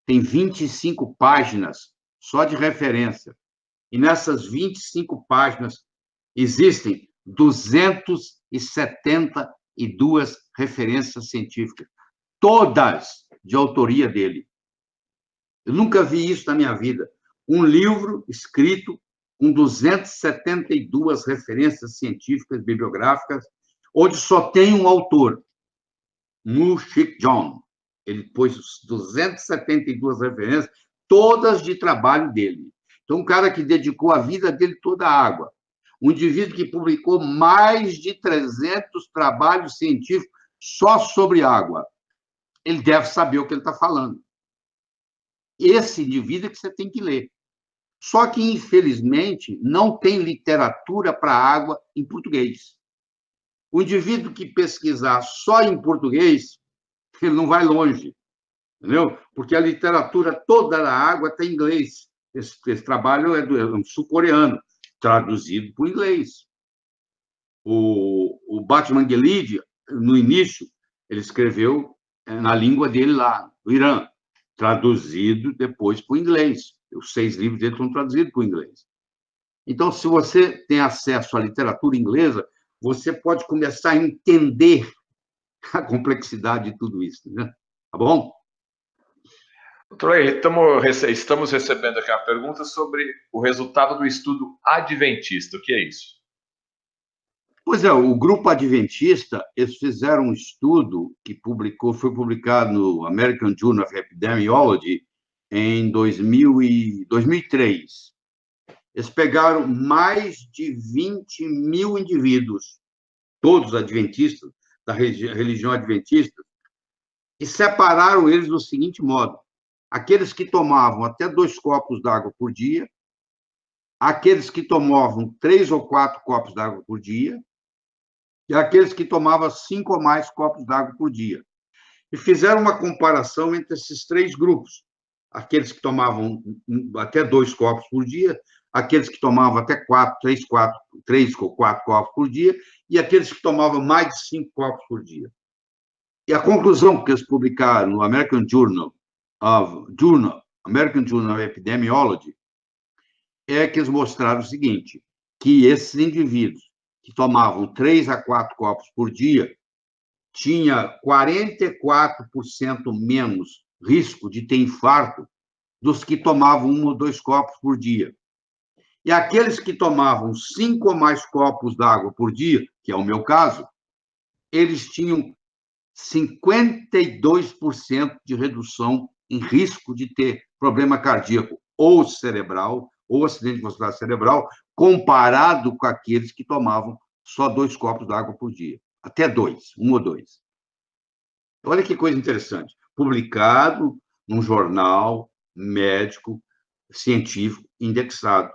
tem 25 páginas só de referência. E nessas 25 páginas existem 272 referências científicas, todas de autoria dele. Eu nunca vi isso na minha vida. Um livro escrito com 272 referências científicas, bibliográficas, onde só tem um autor, Mu-Shik John. Ele pôs 272 referências, todas de trabalho dele. Então, um cara que dedicou a vida dele toda à água. Um indivíduo que publicou mais de 300 trabalhos científicos só sobre água. Ele deve saber o que ele está falando. Esse indivíduo é que você tem que ler. Só que, infelizmente, não tem literatura para água em português. O indivíduo que pesquisar só em português, ele não vai longe, entendeu? Porque a literatura toda da água está em inglês. Esse trabalho é do sul-coreano, traduzido para o inglês. O Batman Gelid, no início, ele escreveu na língua dele lá, no Irã, traduzido depois para o inglês. Os 6 livros dele estão traduzidos para o inglês. Então, se você tem acesso à literatura inglesa, você pode começar a entender a complexidade de tudo isso, né? Tá bom? Doutor Lair, estamos recebendo aqui uma pergunta sobre o resultado do estudo adventista. O que é isso? Pois é, o grupo adventista, eles fizeram um estudo que foi publicado no American Journal of Epidemiology em 2003. Eles pegaram mais de 20 mil indivíduos, todos adventistas, da religião adventista, e separaram eles do seguinte modo: aqueles que tomavam até 2 copos d'água por dia, aqueles que tomavam 3 ou 4 copos d'água por dia, e aqueles que tomavam 5 ou mais copos d'água por dia. E fizeram uma comparação entre esses 3 grupos: aqueles que tomavam até 2 copos por dia, aqueles que tomavam até 3 ou 4 copos por dia, e aqueles que tomavam mais de 5 copos por dia. E a conclusão que eles publicaram no American Journal of Epidemiology é que eles mostraram o seguinte, que esses indivíduos que tomavam 3 a 4 copos por dia tinha 44% menos risco de ter infarto dos que tomavam 1 ou 2 copos por dia. E aqueles que tomavam 5 ou mais copos d'água por dia, que é o meu caso, eles tinham 52% de redução em risco de ter problema cardíaco ou cerebral, ou acidente vascular cerebral, comparado com aqueles que tomavam só 2 copos d'água por dia. Até 2, 1 ou 2. Olha que coisa interessante. Publicado num jornal médico, científico, indexado,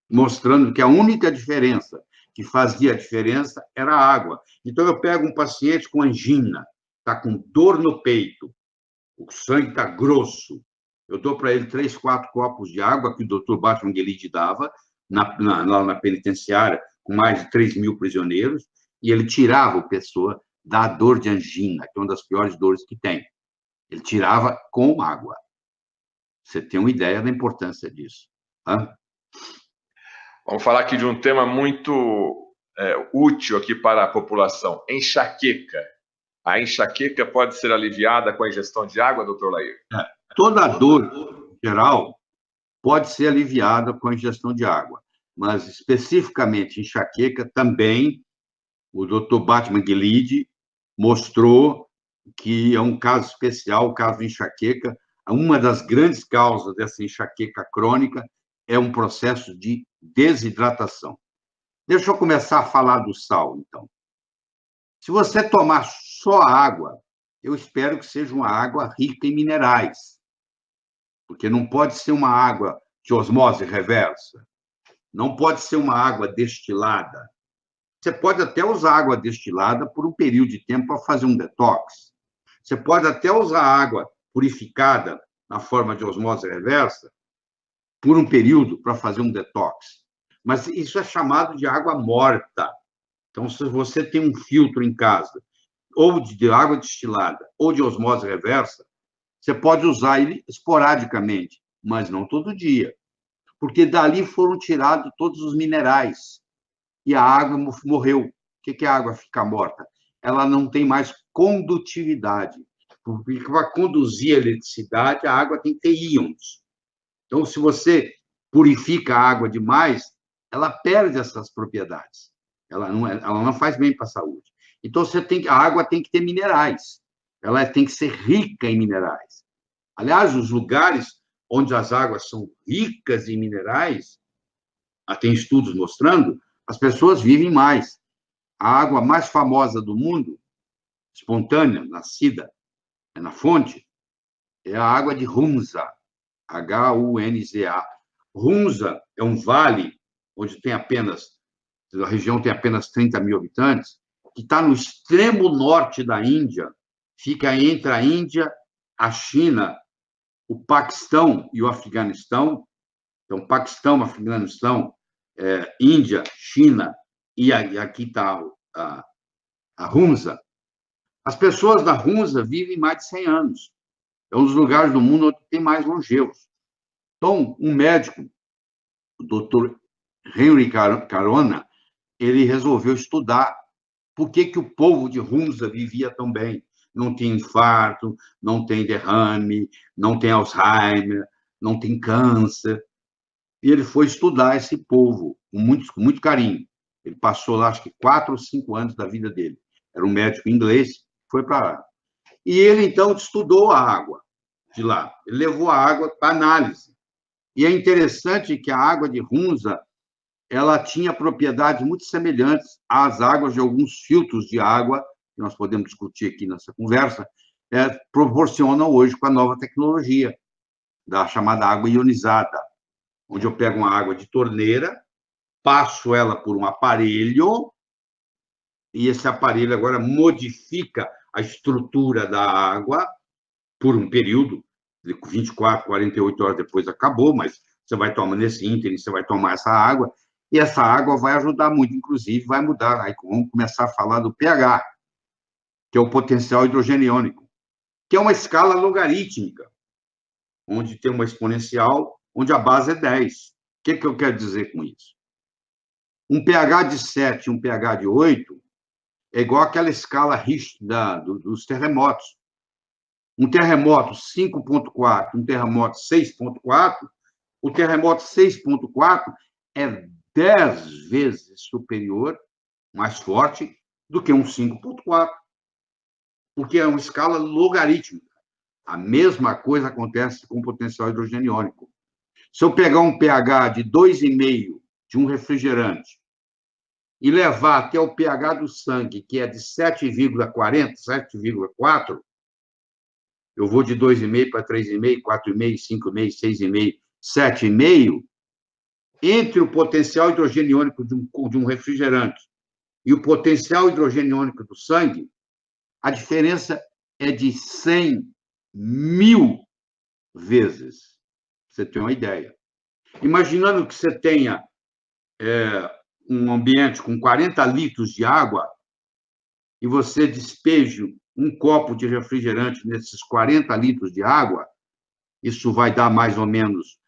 mostrando que a única diferença que fazia a diferença era a água. Então, eu pego um paciente com angina, está com dor no peito, o sangue está grosso, eu dou para ele 3, 4 copos de água que o doutor Batman Gelid dava lá na penitenciária, com mais de 3 mil prisioneiros, e ele tirava a pessoa da dor de angina, que é uma das piores dores que tem. Ele tirava com água. Você tem uma ideia da importância disso. Tá? Vamos falar aqui de um tema muito útil aqui para a população: enxaqueca. A enxaqueca pode ser aliviada com a ingestão de água, doutor Lair? Toda dor geral pode ser aliviada com a ingestão de água, mas especificamente enxaqueca também, o Dr. Batman Gilead mostrou que é um caso especial, o caso de enxaqueca. Uma das grandes causas dessa enxaqueca crônica é um processo de desidratação. Deixa eu começar a falar do sal, então. Se você tomar só água, eu espero que seja uma água rica em minerais, porque não pode ser uma água de osmose reversa, não pode ser uma água destilada. Você pode até usar água destilada por um período de tempo para fazer um detox. Você pode até usar água purificada na forma de osmose reversa por um período para fazer um detox. Mas isso é chamado de água morta. Então, se você tem um filtro em casa, ou de água destilada, ou de osmose reversa, você pode usar ele esporadicamente, mas não todo dia, porque dali foram tirados todos os minerais e a água morreu. O que é a água ficar morta? Ela não tem mais condutividade. Porque para conduzir a eletricidade, a água tem que ter íons. Então, se você purifica a água demais, ela perde essas propriedades. Ela não faz bem para a saúde. Então, a água tem que ter minerais. Ela tem que ser rica em minerais. Aliás, os lugares onde as águas são ricas em minerais, tem estudos mostrando, as pessoas vivem mais. A água mais famosa do mundo, espontânea, nascida na fonte, é a água de Hunza, Hunza. Hunza é um vale onde a região tem apenas 30 mil habitantes, que está no extremo norte da Índia, fica entre a Índia, a China, o Paquistão e o Afeganistão. Então, Paquistão, Afeganistão, Índia, China, e aqui está a Hunza. As pessoas da Hunza vivem mais de 100 anos. É um dos lugares do mundo onde tem mais longevos. Então, um médico, o Dr. Henry Carona, ele resolveu estudar por que o povo de Hunza vivia tão bem. Não tem infarto, não tem derrame, não tem Alzheimer, não tem câncer. E ele foi estudar esse povo com muito carinho. Ele passou lá, acho que 4 ou 5 anos da vida dele. Era um médico inglês, foi para lá. E ele, então, estudou a água de lá. Ele levou a água para análise. E é interessante que a água de Hunza, ela tinha propriedades muito semelhantes às águas de alguns filtros de água, que nós podemos discutir aqui nessa conversa, proporcionam hoje com a nova tecnologia, da chamada água ionizada, onde eu pego uma água de torneira, passo ela por um aparelho, e esse aparelho agora modifica a estrutura da água por um período, 24, 48 horas depois acabou, mas você vai tomar nesse ínterim, você vai tomar essa água, e essa água vai ajudar muito, inclusive vai mudar. Aí vamos começar a falar do pH, que é o potencial hidrogeniônico, que é uma escala logarítmica, onde tem uma exponencial, onde a base é 10. O que eu quero dizer com isso? Um pH de 7 e um pH de 8 é igual àquela escala Richter dos terremotos. Um terremoto 5,4, um terremoto 6,4, o terremoto 6,4 é 10 vezes superior, mais forte, do que um 5,4, porque é uma escala logarítmica. A mesma coisa acontece com o potencial hidrogeniônico. Se eu pegar um pH de 2,5 de um refrigerante e levar até o pH do sangue, que é de 7,40, 7,4, eu vou de 2,5 para 3,5, 4,5, 5,5, 6,5, 7,5, entre o potencial hidrogeniônico de um refrigerante e o potencial hidrogeniônico do sangue, a diferença é de 100.000 vezes. Você tem uma ideia. Imaginando que você tenha um ambiente com 40 litros de água e você despeje um copo de refrigerante nesses 40 litros de água, isso vai dar mais ou menos,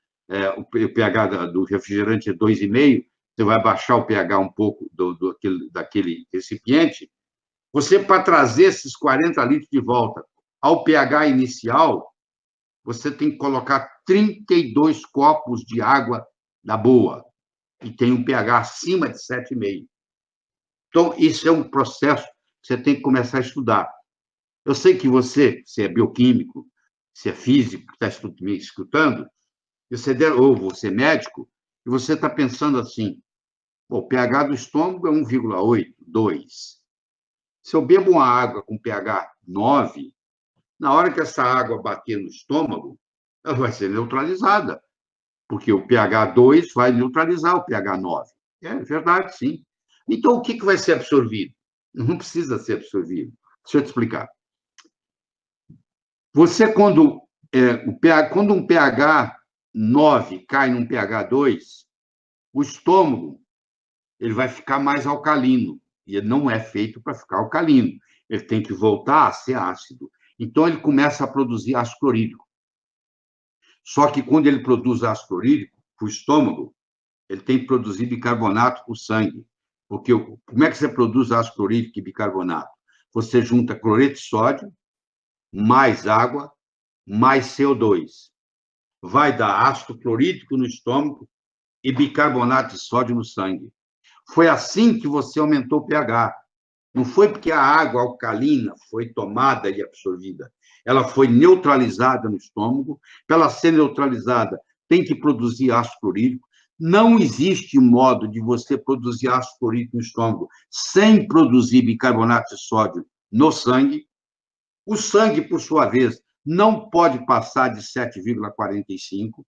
o pH do refrigerante é 2,5, você vai baixar o pH um pouco daquele recipiente. Você, para trazer esses 40 litros de volta ao pH inicial, você tem que colocar 32 copos de água da boa, e tem um pH acima de 7,5. Então, isso é um processo que você tem que começar a estudar. Eu sei que você é bioquímico, você é físico, que está me escutando, ou você é médico, e você está pensando assim, o pH do estômago é 1,8, 2. Se eu bebo uma água com pH 9, na hora que essa água bater no estômago, ela vai ser neutralizada, porque o pH 2 vai neutralizar o pH 9. É verdade, sim. Então, o que vai ser absorvido? Não precisa ser absorvido. Deixa eu te explicar. Você, quando um pH 9 cai num pH 2, o estômago ele vai ficar mais alcalino. E ele não é feito para ficar alcalino. Ele tem que voltar a ser ácido. Então, ele começa a produzir ácido clorídrico. Só que, quando ele produz ácido clorídrico, para o estômago, ele tem que produzir bicarbonato para o sangue. Porque como é que você produz ácido clorídrico e bicarbonato? Você junta cloreto de sódio, mais água, mais CO2. Vai dar ácido clorídrico no estômago e bicarbonato de sódio no sangue. Foi assim que você aumentou o pH. Não foi porque a água alcalina foi tomada e absorvida. Ela foi neutralizada no estômago. Para ela ser neutralizada, tem que produzir ácido clorídrico. Não existe modo de você produzir ácido clorídrico no estômago sem produzir bicarbonato de sódio no sangue. O sangue, por sua vez, não pode passar de 7,45,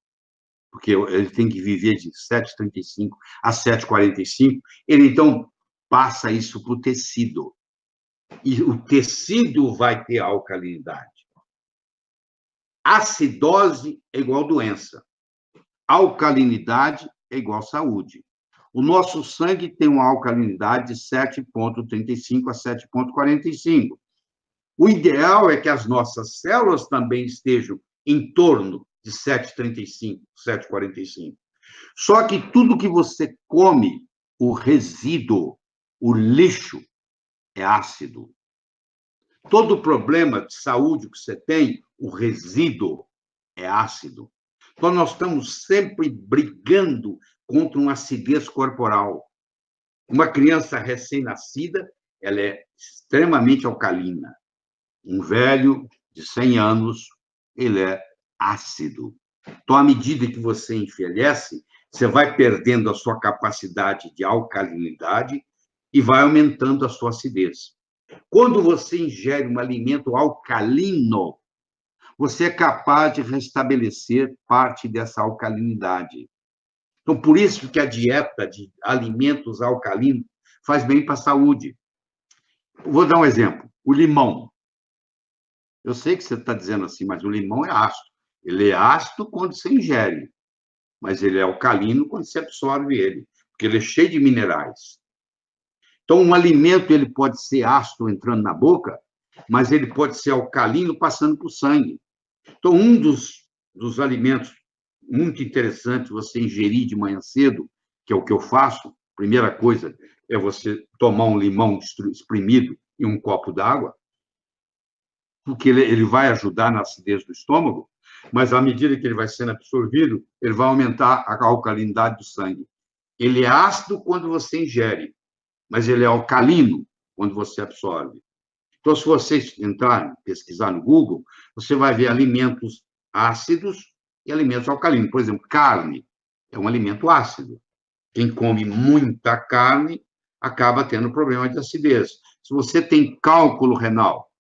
porque ele tem que viver de 7,35 a 7,45. Ele, então, passa isso para o tecido. E o tecido vai ter alcalinidade. Acidose é igual doença. Alcalinidade é igual saúde. O nosso sangue tem uma alcalinidade de 7,35 a 7,45. O ideal é que as nossas células também estejam em torno de 7,35, 7,45. Só que tudo que você come, o resíduo, o lixo, é ácido. Todo problema de saúde que você tem, o resíduo é ácido. Então, nós estamos sempre brigando contra uma acidez corporal. Uma criança recém-nascida, ela é extremamente alcalina. Um velho de 100 anos, ele é ácido. Então, à medida que você envelhece, você vai perdendo a sua capacidade de alcalinidade e vai aumentando a sua acidez. Quando você ingere um alimento alcalino, você é capaz de restabelecer parte dessa alcalinidade. Então, por isso que a dieta de alimentos alcalinos faz bem para a saúde. Vou dar um exemplo. O limão. Eu sei que você está dizendo assim, mas o limão é ácido. Ele é ácido quando você ingere, mas ele é alcalino quando você absorve ele, porque ele é cheio de minerais. Então, um alimento ele pode ser ácido entrando na boca, mas ele pode ser alcalino passando para o sangue. Então, um dos alimentos muito interessantes você ingerir de manhã cedo, que é o que eu faço, primeira coisa é você tomar um limão espremido em um copo d'água, porque ele vai ajudar na acidez do estômago, mas à medida que ele vai sendo absorvido, ele vai aumentar a alcalinidade do sangue. Ele é ácido quando você ingere, mas ele é alcalino quando você absorve. Então, se vocês entrarem, pesquisar no Google, você vai ver alimentos ácidos e alimentos alcalinos. Por exemplo, carne é um alimento ácido. Quem come muita carne acaba tendo problema de acidez. Se você tem cálculo renal,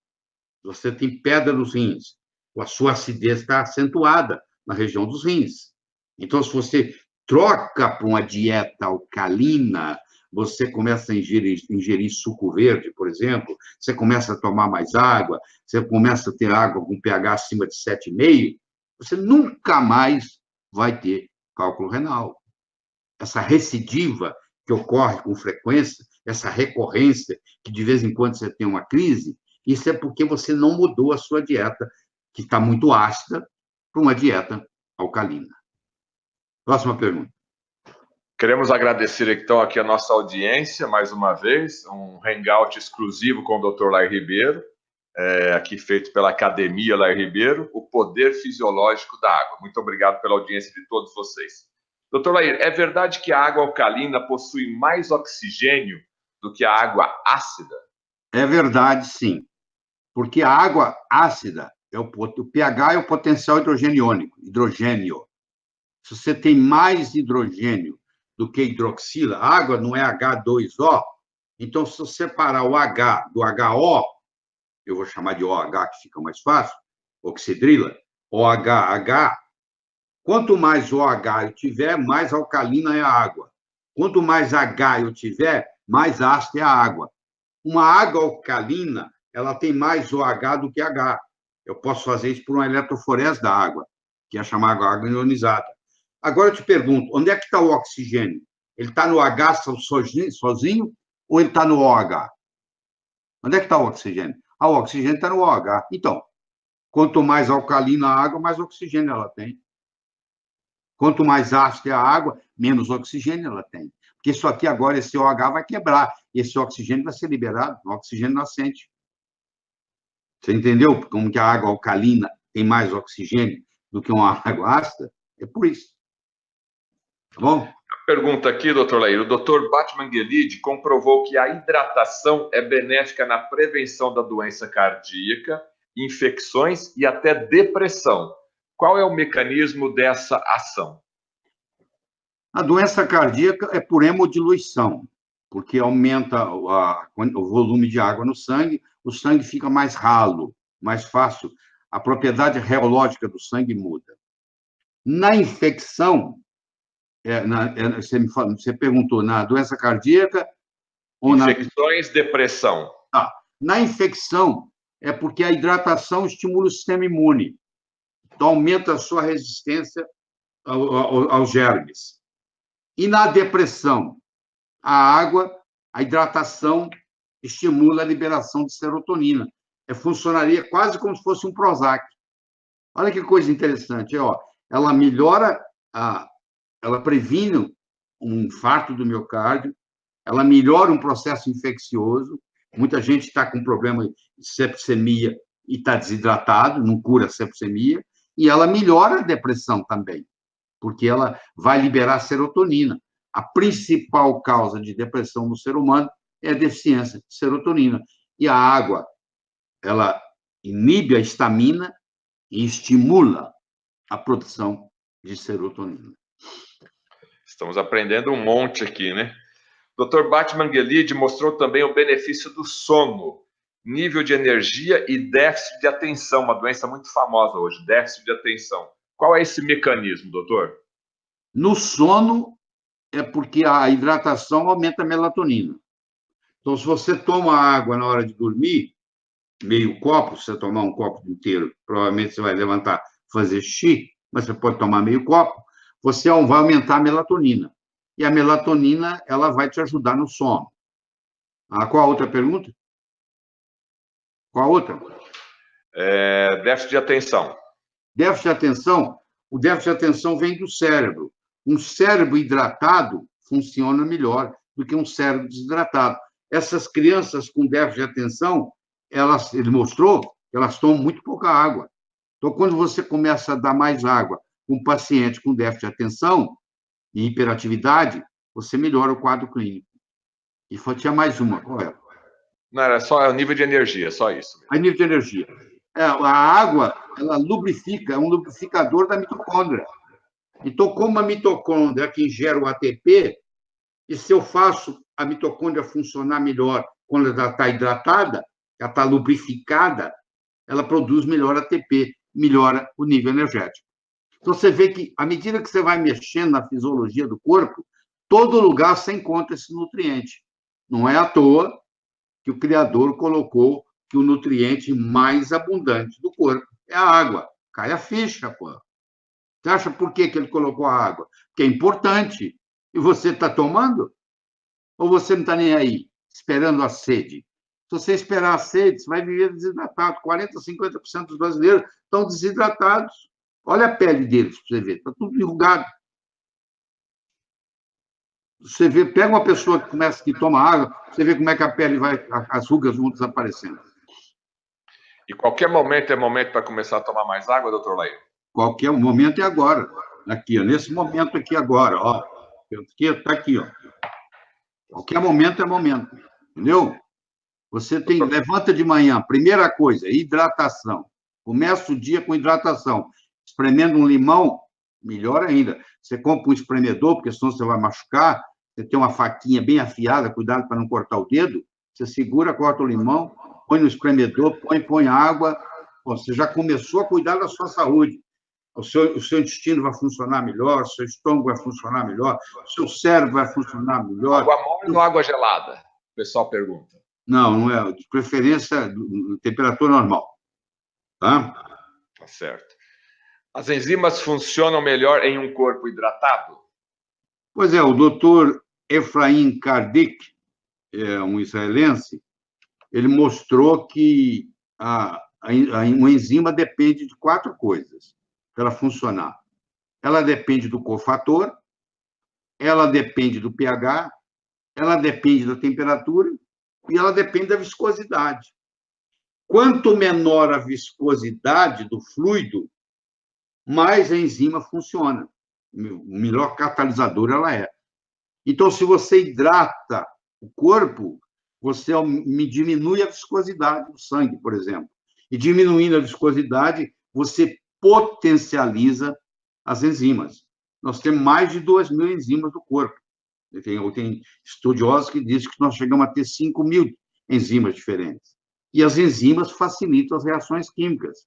você tem pedra nos rins, a sua acidez está acentuada na região dos rins. Então, se você troca para uma dieta alcalina, você começa a ingerir suco verde, por exemplo, você começa a tomar mais água, você começa a ter água com pH acima de 7,5, você nunca mais vai ter cálculo renal. Essa recidiva que ocorre com frequência, essa recorrência, que de vez em quando você tem uma crise, isso é porque você não mudou a sua dieta, que está muito ácida, para uma dieta alcalina. Próxima pergunta. Queremos agradecer, então, aqui a nossa audiência, mais uma vez, um hangout exclusivo com o Dr. Lai Ribeiro. aqui feito pela Academia Lair Ribeiro, O Poder Fisiológico da Água. Muito obrigado pela audiência de todos vocês. Doutor Lair, é verdade que a água alcalina possui mais oxigênio do que a água ácida? É verdade, sim. Porque a água ácida, o pH é o potencial hidrogeniônico, hidrogênio. Se você tem mais hidrogênio do que hidroxila, a água não é H2O, então, se você separar o H do HO, eu vou chamar de OH, que fica mais fácil, oxidrila, OHH, quanto mais OH eu tiver, mais alcalina é a água. Quanto mais H eu tiver, mais ácida é a água. Uma água alcalina, ela tem mais OH do que H. Eu posso fazer isso por uma eletroforese da água, que é chamada água ionizada. Agora eu te pergunto, onde é que está o oxigênio? Ele está no H sozinho ou ele está no OH? Onde é que está o oxigênio? O oxigênio está no OH. Então, quanto mais alcalina a água, mais oxigênio ela tem. Quanto mais ácida é a água, menos oxigênio ela tem. Porque isso aqui agora, esse OH vai quebrar, e esse oxigênio vai ser liberado, o oxigênio nascente. Você entendeu como que a água alcalina tem mais oxigênio do que uma água ácida? É por isso. Tá bom? Pergunta aqui, doutor Lair. O doutor Batman Guelide comprovou que a hidratação é benéfica na prevenção da doença cardíaca, infecções e até depressão. Qual é o mecanismo dessa ação? A doença cardíaca é por hemodiluição, porque aumenta o volume de água no sangue, o sangue fica mais ralo, mais fácil, a propriedade reológica do sangue muda. Na infecção, você perguntou, na doença cardíaca ou infecções, depressão. Na infecção, é porque a hidratação estimula o sistema imune, então aumenta a sua resistência aos germes. E na depressão, a água, a hidratação estimula a liberação de serotonina. Funcionaria quase como se fosse um Prozac. Olha que coisa interessante, ó. Ela melhora, ela previne um infarto do miocárdio, ela melhora um processo infeccioso. Muita gente está com problema de sepsemia e está desidratado, não cura a sepsemia, e ela melhora a depressão também, porque ela vai liberar serotonina. A principal causa de depressão no ser humano é a deficiência de serotonina. E a água, ela inibe a histamina e estimula a produção de serotonina. Estamos aprendendo um monte aqui, né? Dr. Batman Guelide mostrou também o benefício do sono, nível de energia e déficit de atenção, uma doença muito famosa hoje, déficit de atenção. Qual é esse mecanismo, doutor? No sono, é porque a hidratação aumenta a melatonina. Então, se você toma água na hora de dormir, meio copo, se você tomar um copo inteiro, provavelmente você vai levantar, fazer xixi, mas você pode tomar meio copo, você vai aumentar a melatonina. E a melatonina, ela vai te ajudar no sono. Qual a outra pergunta? Qual a outra? Déficit de atenção. Déficit de atenção, o déficit de atenção vem do cérebro. Um cérebro hidratado funciona melhor do que um cérebro desidratado. Essas crianças com déficit de atenção, ele mostrou que elas tomam muito pouca água. Então, quando você começa a dar mais água com um paciente com déficit de atenção e hiperatividade, você melhora o quadro clínico. E tinha mais uma, qual é? Não, era só o nível de energia, só isso. A nível de energia. A água, ela lubrifica, é um lubrificador da mitocôndria. Então, como a mitocôndria é que gera o ATP, e se eu faço a mitocôndria funcionar melhor quando ela está hidratada, ela está lubrificada, ela produz melhor ATP, melhora o nível energético. Então, você vê que, à medida que você vai mexendo na fisiologia do corpo, todo lugar você encontra esse nutriente. Não é à toa que o Criador colocou que o nutriente mais abundante do corpo é a água. Cai a ficha, pô. Você acha por que ele colocou a água? Porque é importante. E você está tomando? Ou você não está nem aí, esperando a sede? Se você esperar a sede, você vai viver desidratado. 40%, 50% dos brasileiros estão desidratados. Olha a pele deles, para você ver. Está tudo enrugado. Você vê, pega uma pessoa que toma água, você vê como é que a pele vai, as rugas vão desaparecendo. E qualquer momento é momento para começar a tomar mais água, doutor Laí? Qualquer momento é agora. Aqui, ó, nesse momento aqui agora, ó. Está aqui, ó. Qualquer momento é momento. Entendeu? Você tem, levanta de manhã, primeira coisa, hidratação. Começa o dia com hidratação. Espremendo um limão, melhor ainda. Você compra um espremedor, porque senão você vai machucar. Você tem uma faquinha bem afiada, cuidado para não cortar o dedo. Você segura, corta o limão, põe no espremedor, põe água. Bom, você já começou a cuidar da sua saúde. O seu intestino vai funcionar melhor, o seu estômago vai funcionar melhor, o seu cérebro vai funcionar melhor. Água morna ou água gelada? O pessoal pergunta. Não é. De preferência, temperatura normal. Tá? Tá certo. As enzimas funcionam melhor em um corpo hidratado? Pois é, o doutor Efraim Kardik, um israelense, ele mostrou que uma enzima depende de 4 coisas para ela funcionar. Ela depende do cofator, ela depende do pH, ela depende da temperatura e ela depende da viscosidade. Quanto menor a viscosidade do fluido, mais a enzima funciona. O melhor catalisador ela é. Então, se você hidrata o corpo, você diminui a viscosidade do sangue, por exemplo. E diminuindo a viscosidade, você potencializa as enzimas. Nós temos mais de 2.000 enzimas no corpo. Tem estudiosos que dizem que nós chegamos a ter 5.000 enzimas diferentes. E as enzimas facilitam as reações químicas.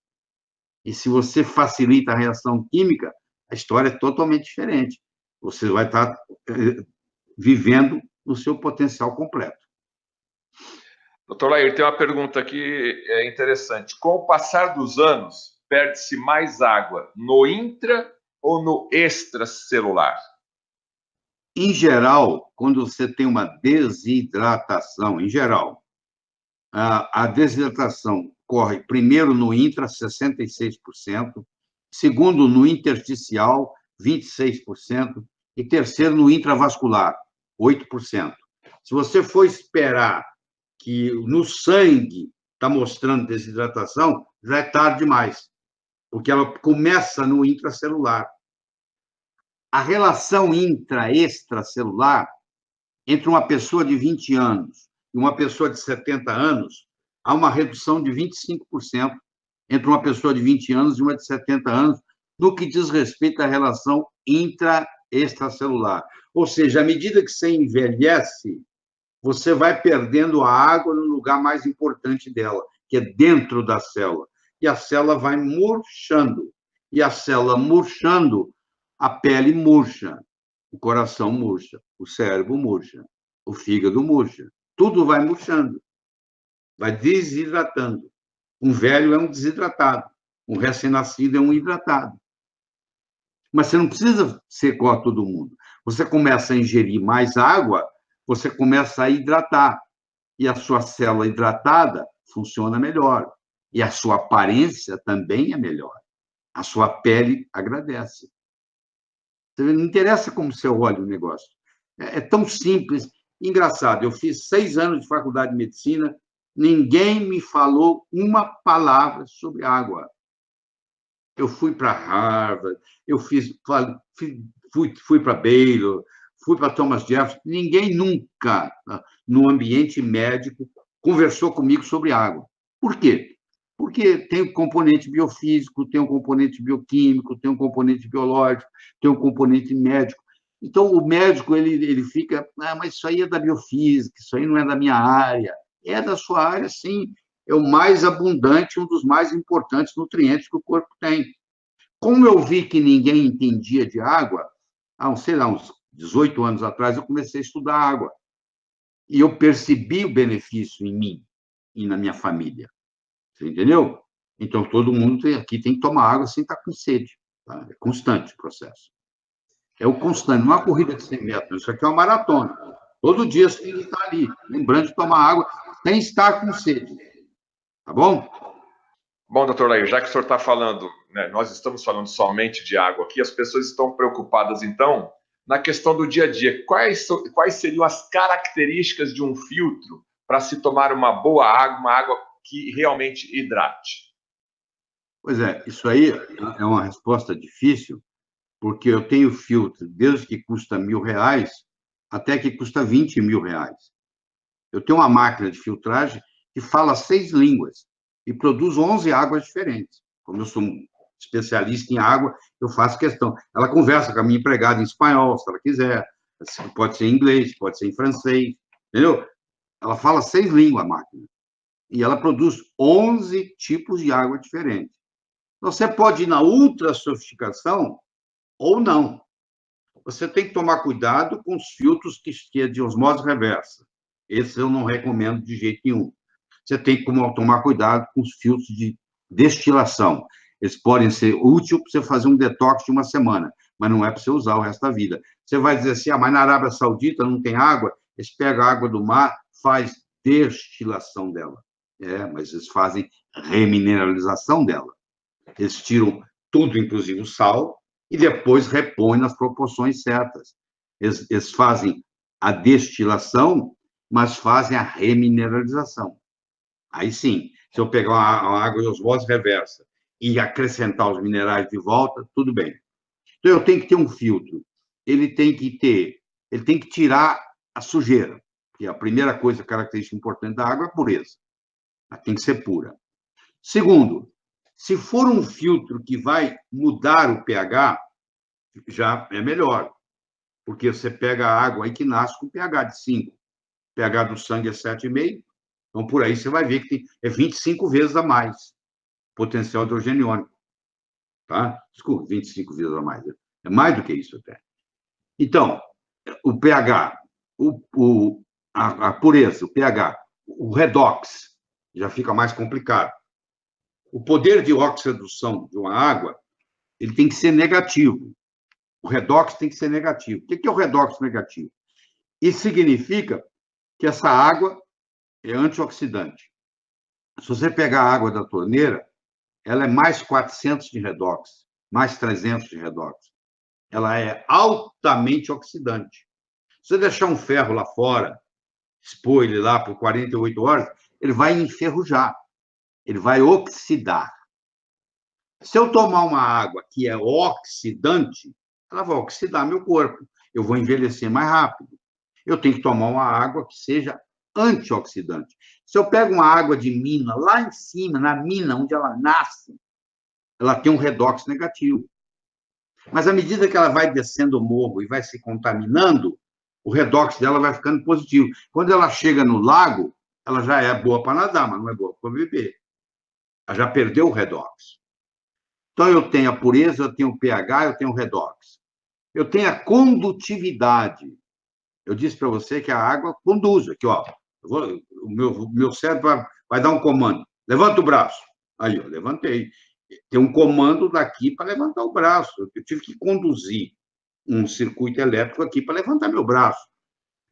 E se você facilita a reação química, a história é totalmente diferente. Você vai estar vivendo no seu potencial completo. Doutor Lair, tem uma pergunta aqui interessante. Com o passar dos anos, perde-se mais água no intra ou no extracelular? Em geral, quando você tem uma desidratação, em geral, a desidratação corre primeiro no intra, 66%, segundo no intersticial, 26%, e terceiro no intravascular, 8%. Se você for esperar que no sangue está mostrando desidratação, já é tarde demais, porque ela começa no intracelular. A relação intra-extracelular entre uma pessoa de 20 anos e uma pessoa de 70 anos, há uma redução de 25% entre uma pessoa de 20 anos e uma de 70 anos, no que diz respeito à relação intra-extracelular. Ou seja, à medida que você envelhece, você vai perdendo a água no lugar mais importante dela, que é dentro da célula. E a célula vai murchando. E a célula murchando, a pele murcha, o coração murcha, o cérebro murcha, o fígado murcha. Tudo vai murchando, vai desidratando. Um velho é um desidratado, um recém-nascido é um hidratado. Mas você não precisa ser igual a todo mundo. Você começa a ingerir mais água, você começa a hidratar. E a sua célula hidratada funciona melhor. E a sua aparência também é melhor. A sua pele agradece. Não interessa como você olha o negócio. É tão simples. Engraçado, eu fiz 6 anos de faculdade de medicina, ninguém me falou uma palavra sobre água. Eu fui para Harvard, fui para Baylor, fui para Thomas Jefferson, ninguém nunca, no ambiente médico, conversou comigo sobre água. Por quê? Porque tem um componente biofísico, tem um componente bioquímico, tem um componente biológico, tem um componente médico. Então, o médico ele fica, mas isso aí é da biofísica, isso aí não é da minha área. É da sua área, sim. É o mais abundante, um dos mais importantes nutrientes que o corpo tem. Como eu vi que ninguém entendia de água, sei lá, uns 18 anos atrás, eu comecei a estudar água. E eu percebi o benefício em mim e na minha família. Você entendeu? Então, todo mundo aqui tem que tomar água sem estar com sede. Tá? É constante o processo. É o constante, não é uma corrida de 100 metros, isso aqui é uma maratona. Todo dia você tem que estar ali, lembrando de tomar água sem estar com sede. Tá bom? Bom, doutor Lair, já que o senhor está falando, né, nós estamos falando somente de água aqui, as pessoas estão preocupadas, então, na questão do dia a dia. Quais seriam as características de um filtro para se tomar uma boa água, uma água que realmente hidrate? Pois é, isso aí é uma resposta difícil, porque eu tenho filtro desde que custa R$ 1.000 até que custa R$ 20.000. Eu tenho uma máquina de filtragem que fala 6 línguas e produz 11 águas diferentes. Como eu sou um especialista em água, eu faço questão. Ela conversa com a minha empregada em espanhol, se ela quiser. Pode ser em inglês, pode ser em francês, entendeu? Ela fala 6 línguas, a máquina. E ela produz 11 tipos de água diferentes. Você pode ir na ultra sofisticação ou não. Você tem que tomar cuidado com os filtros que é de osmose reversa. Esses eu não recomendo de jeito nenhum. Você tem que tomar cuidado com os filtros de destilação. Eles podem ser úteis para você fazer um detox de uma semana, mas não é para você usar o resto da vida. Você vai dizer assim, mas na Arábia Saudita não tem água, eles pegam a água do mar, faz destilação dela. Mas eles fazem remineralização dela. Eles tiram tudo, inclusive o sal, e depois repõem nas proporções certas. Eles fazem a destilação, mas fazem a remineralização. Aí sim, se eu pegar uma água de osmose reversa e acrescentar os minerais de volta, tudo bem. Então, eu tenho que ter um filtro. Ele tem que tirar a sujeira, que a primeira coisa, característica importante da água é a pureza. Ela tem que ser pura. Segundo, se for um filtro que vai mudar o pH, já é melhor, porque você pega a água aí que nasce com pH de 5. O pH do sangue é 7,5, então por aí você vai ver que é 25 vezes a mais potencial hidrogeniônico. Tá? Desculpa, 25 vezes a mais. É mais do que isso até. Então, o pH, a pureza, o pH, o redox, já fica mais complicado. O poder de oxidação de uma água, ele tem que ser negativo. O redox tem que ser negativo. O que é o redox negativo? Isso significa que essa água é antioxidante. Se você pegar a água da torneira, ela é mais 400 de redox, mais 300 de redox. Ela é altamente oxidante. Se você deixar um ferro lá fora, expor ele lá por 48 horas, ele vai enferrujar, ele vai oxidar. Se eu tomar uma água que é oxidante, ela vai oxidar meu corpo. Eu vou envelhecer mais rápido. Eu tenho que tomar uma água que seja antioxidante. Se eu pego uma água de mina, lá em cima, na mina onde ela nasce, ela tem um redox negativo. Mas à medida que ela vai descendo o morro e vai se contaminando, o redox dela vai ficando positivo. Quando ela chega no lago, ela já é boa para nadar, mas não é boa para beber. Ela já perdeu o redox. Então, eu tenho a pureza, eu tenho o pH, eu tenho o redox. Eu tenho a condutividade. Eu disse para você que a água conduz. Aqui, ó. O meu cérebro vai dar um comando. Levanta o braço. Aí, eu levantei. Tem um comando daqui para levantar o braço. Eu tive que conduzir um circuito elétrico aqui para levantar meu braço.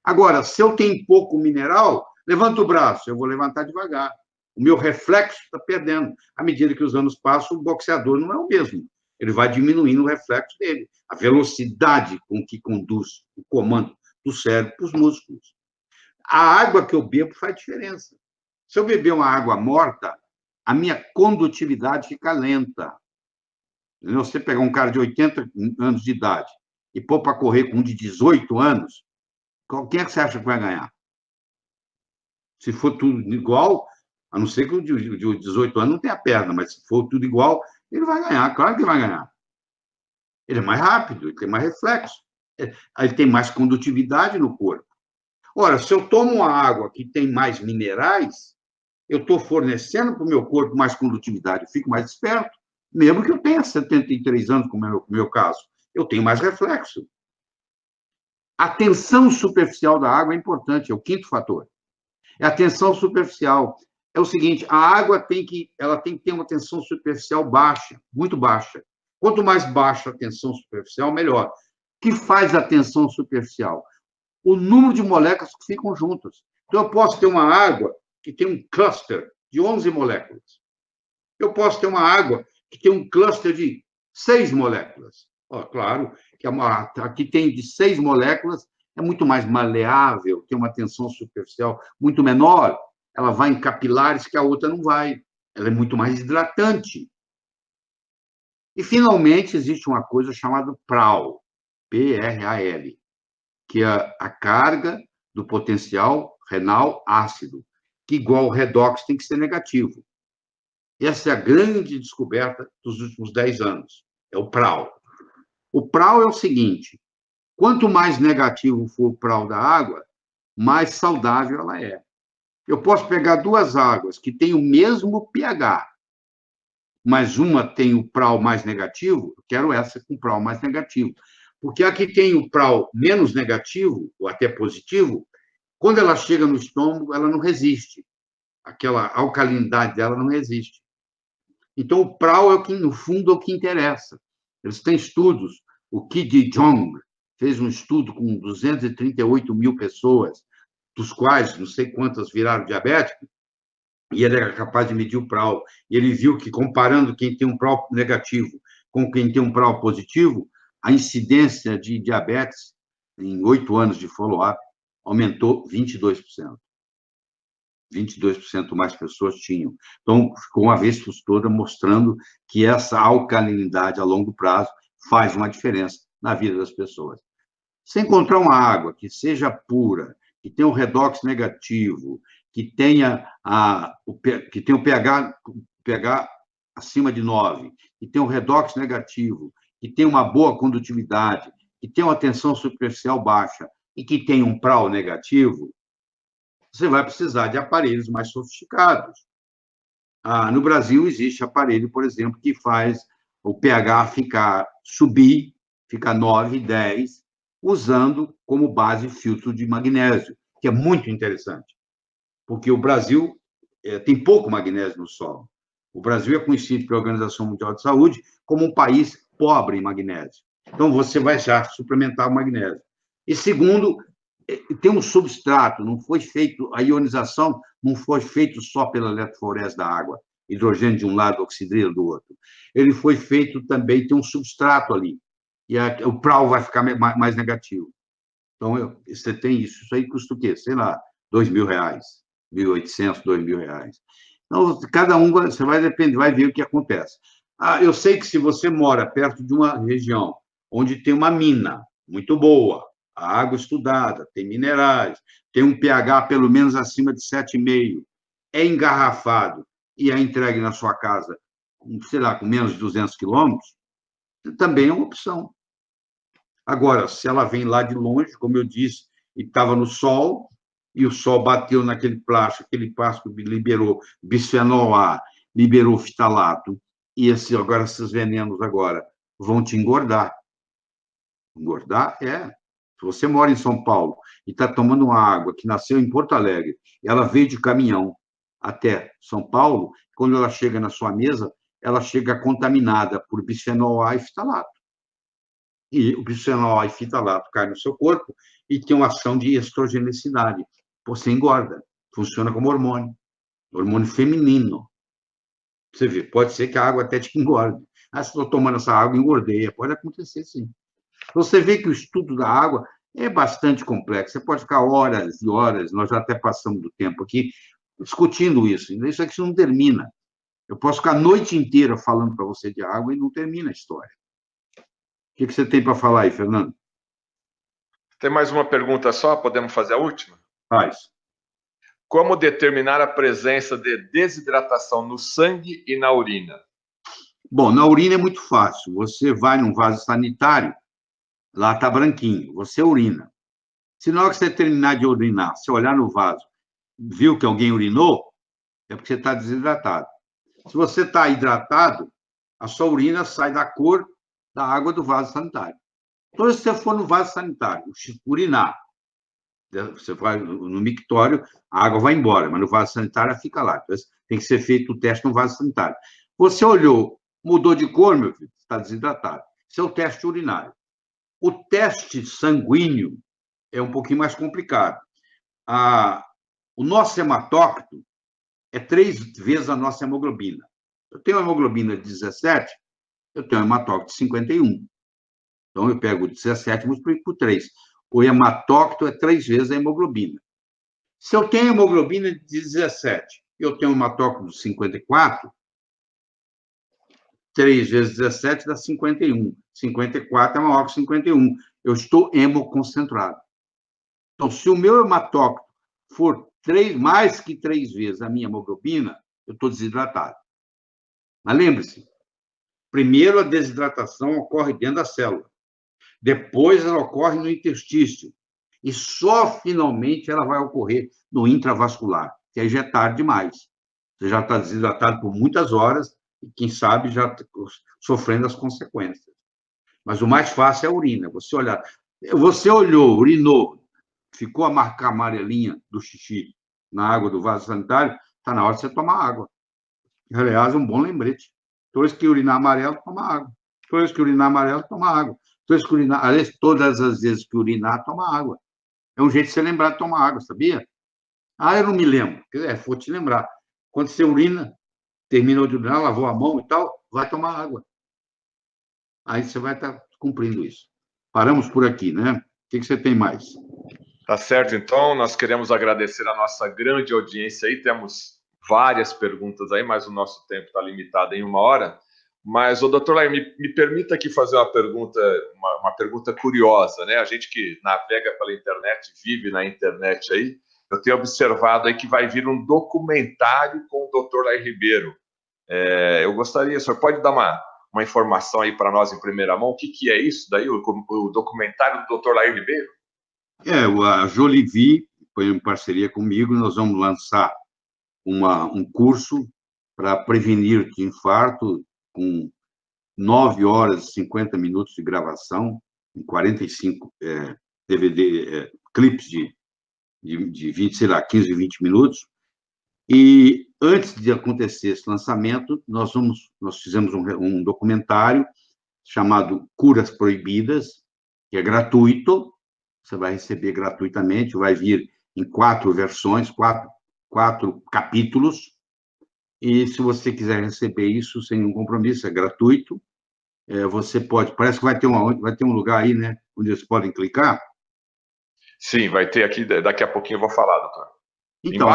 Agora, se eu tenho pouco mineral, levanta o braço. Eu vou levantar devagar. O meu reflexo está perdendo. À medida que os anos passam, o boxeador não é o mesmo. Ele vai diminuindo o reflexo dele. A velocidade com que conduz o comando do cérebro para os músculos. A água que eu bebo faz diferença. Se eu beber uma água morta, a minha condutividade fica lenta. Se você pegar um cara de 80 anos de idade e pôr para correr com um de 18 anos, quem é que você acha que vai ganhar? Se for tudo igual, a não ser que o de 18 anos não tenha perna, mas se for tudo igual, ele vai ganhar, claro que vai ganhar. Ele é mais rápido, ele tem mais reflexo, ele tem mais condutividade no corpo. Ora, se eu tomo uma água que tem mais minerais, eu estou fornecendo para o meu corpo mais condutividade, eu fico mais esperto, mesmo que eu tenha 73 anos, como é o meu caso, eu tenho mais reflexo. A tensão superficial da água é importante, é o quinto fator. É a tensão superficial. É o seguinte, a água tem que ter uma tensão superficial baixa, muito baixa. Quanto mais baixa a tensão superficial, melhor. O que faz a tensão superficial? O número de moléculas que ficam juntas. Então, eu posso ter uma água que tem um cluster de 11 moléculas. Eu posso ter uma água que tem um cluster de 6 moléculas. Claro que a que tem de 6 moléculas é muito mais maleável, tem uma tensão superficial muito menor. ela vai em capilares que a outra não vai. Ela é muito mais hidratante. E, finalmente, existe uma coisa chamada PRAL, P-R-A-L, que é a carga do potencial renal ácido, que, igual ao redox, tem que ser negativo. Essa é a grande descoberta dos últimos 10 anos, é o PRAL. O PRAL é o seguinte, quanto mais negativo for o PRAL da água, mais saudável ela é. Eu posso pegar duas águas que têm o mesmo pH, mas uma tem o PRAL mais negativo, eu quero essa com PRAL mais negativo. Porque a que tem o PRAL menos negativo, ou até positivo, quando ela chega no estômago, ela não resiste. Aquela alcalinidade dela não resiste. Então, o PRAL é o que, no fundo, é o que interessa. Eles têm estudos. O Ki Jong fez um estudo com 238 mil pessoas, dos quais não sei quantas viraram diabéticos, e ele era capaz de medir o PRAL. E ele viu que, comparando quem tem um PRAL negativo com quem tem um PRAL positivo, a incidência de diabetes, em 8 anos de follow-up, aumentou 22%. 22% mais pessoas tinham. Então, ficou uma vez por toda mostrando que essa alcalinidade a longo prazo faz uma diferença na vida das pessoas. Se encontrar uma água que seja pura, que tenha um redox negativo, que tenha o pH acima de 9, que tenha um redox negativo, que tenha uma boa condutividade, que tenha uma tensão superficial baixa e que tenha um PRAL negativo, você vai precisar de aparelhos mais sofisticados. No Brasil, existe aparelho, por exemplo, que faz o pH subir, ficar 9, 10, usando como base filtro de magnésio, que é muito interessante, porque o Brasil tem pouco magnésio no solo. O Brasil é conhecido pela Organização Mundial de Saúde como um país pobre em magnésio. Então, você vai já suplementar o magnésio. E, segundo, tem um substrato, não foi feito, a ionização não foi feito só pela eletroforese da água, hidrogênio de um lado, oxidrilo do outro. Ele foi feito também, tem um substrato ali, e o PRAL vai ficar mais negativo. Então, você tem isso aí custa o quê? Sei lá, R$2.000, R$1.800, R$2.000. Então, cada um, você vai depender, vai ver o que acontece. Eu sei que se você mora perto de uma região onde tem uma mina muito boa, a água estudada, tem minerais, tem um pH pelo menos acima de 7,5, é engarrafado e é entregue na sua casa, sei lá, com menos de 200 quilômetros, também é uma opção. Agora, se ela vem lá de longe, como eu disse, e estava no sol, e o sol bateu naquele plástico, aquele plástico liberou bisfenol A, liberou fitalato, e agora esses venenos agora vão te engordar. Engordar é. Se você mora em São Paulo e está tomando uma água que nasceu em Porto Alegre, ela veio de caminhão até São Paulo, quando ela chega na sua mesa, ela chega contaminada por bisfenol A e fitalato. E o bisfenol A e fitalato cai no seu corpo e tem uma ação de estrogenicidade. Você engorda. Funciona como hormônio feminino. Você vê, pode ser que a água até te engorde. Se estou tomando essa água, engordei. Pode acontecer, sim. Você vê que o estudo da água é bastante complexo. Você pode ficar horas e horas, nós já até passamos do tempo aqui, discutindo isso. Isso aqui não termina. Eu posso ficar a noite inteira falando para você de água e não termina a história. O que você tem para falar aí, Fernando? Tem mais uma pergunta só? Podemos fazer a última? Faz. Como determinar a presença de desidratação no sangue e na urina? Bom, na urina é muito fácil. Você vai num vaso sanitário, lá está branquinho, você urina. Se na hora que você terminar de urinar, você olhar no vaso, viu que alguém urinou, é porque você está desidratado. Se você está hidratado, a sua urina sai da cor da água do vaso sanitário. Então, se você for no vaso sanitário, urinar, você vai no mictório, a água vai embora, mas no vaso sanitário ela fica lá. Então, tem que ser feito o teste no vaso sanitário. Você olhou, mudou de cor, meu filho, está desidratado. Esse é o teste urinário. O teste sanguíneo é um pouquinho mais complicado. O nosso hematócrito é 3 vezes a nossa hemoglobina. Eu tenho uma hemoglobina de 17, eu tenho um hematócrito de 51. Então, eu pego 17 e multiplico por 3. O hematócrito é 3 vezes a hemoglobina. Se eu tenho hemoglobina de 17, eu tenho um hematócrito de 54, 3 vezes 17 dá 51. 54 é maior que 51. Eu estou hemoconcentrado. Então, se o meu hematócrito for mais que 3 vezes a minha hemoglobina, eu estou desidratado. Mas lembre-se, primeiro a desidratação ocorre dentro da célula. Depois ela ocorre no interstício. E só finalmente ela vai ocorrer no intravascular, que aí já é tarde demais. Você já está desidratado por muitas horas e, quem sabe, já sofrendo as consequências. Mas o mais fácil é a urina. Você olhar. Você olhou, urinou, ficou a marca amarelinha do xixi na água do vaso sanitário, está na hora de você tomar água. Aliás, um bom lembrete. Toda vez que urinar amarelo, toma água. Toda vez que urinar amarelo, toma água. Aliás, todas as vezes que urinar, toma água. É um jeito de você lembrar de tomar água, sabia? Ah, eu não me lembro. Vou te lembrar. Quando você urina, terminou de urinar, lavou a mão e tal, vai tomar água. Aí você vai estar cumprindo isso. Paramos por aqui, né? O que você tem mais? Tá certo, então, nós queremos agradecer a nossa grande audiência aí, temos várias perguntas aí, mas o nosso tempo está limitado em 1 hora. Mas, o doutor Lair, me permita aqui fazer uma pergunta curiosa, né? A gente que navega pela internet, vive na internet aí, eu tenho observado aí que vai vir um documentário com o doutor Lair Ribeiro. Eu gostaria, o senhor pode dar uma informação aí para nós em primeira mão? O que é isso daí, o documentário do doutor Lair Ribeiro? A Jolivie foi em parceria comigo, nós vamos lançar um curso para prevenir de infarto com 9 horas e 50 minutos de gravação, em 45 DVD, clipes de 20, sei lá, 15, 20 minutos. E antes de acontecer esse lançamento, nós fizemos um documentário chamado Curas Proibidas, que é gratuito, você vai receber gratuitamente, vai vir em 4 versões, 4 capítulos, e se você quiser receber isso sem nenhum compromisso, é gratuito, você pode, parece que vai ter um lugar aí, né, onde eles podem clicar. Sim, vai ter aqui, daqui a pouquinho eu vou falar, doutor. Então,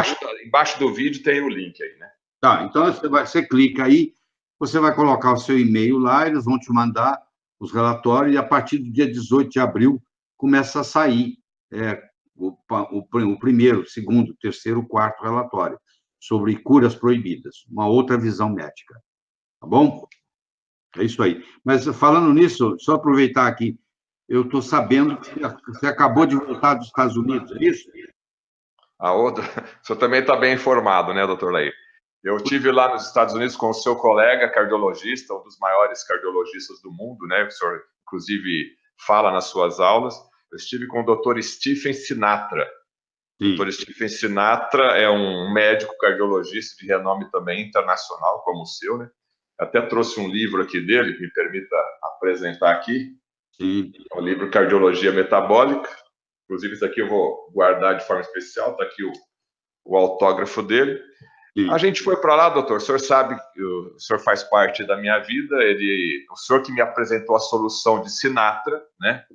embaixo do vídeo tem o link aí, né? Tá, então você clica aí, você vai colocar o seu e-mail lá, eles vão te mandar os relatórios, e a partir do dia 18 de abril começa a sair o primeiro, segundo, terceiro, quarto relatório sobre curas proibidas, uma outra visão médica. Tá bom? É isso aí. Mas, falando nisso, só aproveitar aqui, eu estou sabendo que você acabou de voltar dos Estados Unidos, é isso? O senhor também está bem informado, né, doutor Lair? Eu estive lá nos Estados Unidos com o seu colega cardiologista, um dos maiores cardiologistas do mundo, né? O senhor, inclusive, fala nas suas aulas. Eu estive com o Dr. Stephen Sinatra. Sim. O Dr. Stephen Sinatra é um médico cardiologista de renome também internacional, como o seu, né? Até trouxe um livro aqui dele, me permita apresentar aqui. Sim. É o livro Cardiologia Metabólica. Inclusive, isso aqui eu vou guardar de forma especial, está aqui o autógrafo dele. Sim. A gente foi para lá, doutor, o senhor sabe, o senhor faz parte da minha vida, o senhor que me apresentou a solução de Sinatra, né?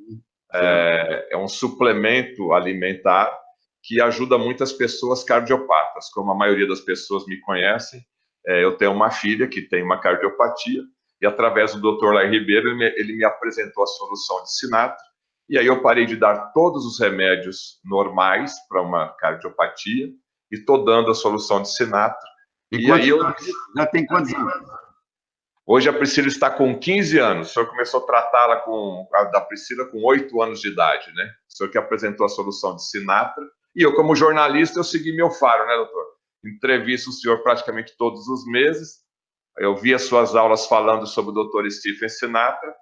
É um suplemento alimentar que ajuda muitas pessoas cardiopatas. Como a maioria das pessoas me conhecem, eu tenho uma filha que tem uma cardiopatia, e através do Dr. Lair Ribeiro, ele me apresentou a solução de Sinatra, e aí eu parei de dar todos os remédios normais para uma cardiopatia, e estou dando a solução de Sinatra. Já tem quantos anos? Hoje a Priscila está com 15 anos. O senhor começou a tratá-la da Priscila com 8 anos de idade, né? O senhor que apresentou a solução de Sinatra. E eu, como jornalista, eu segui meu faro, né, doutor? Entrevisto o senhor praticamente todos os meses. Eu vi as suas aulas falando sobre o doutor Stephen Sinatra.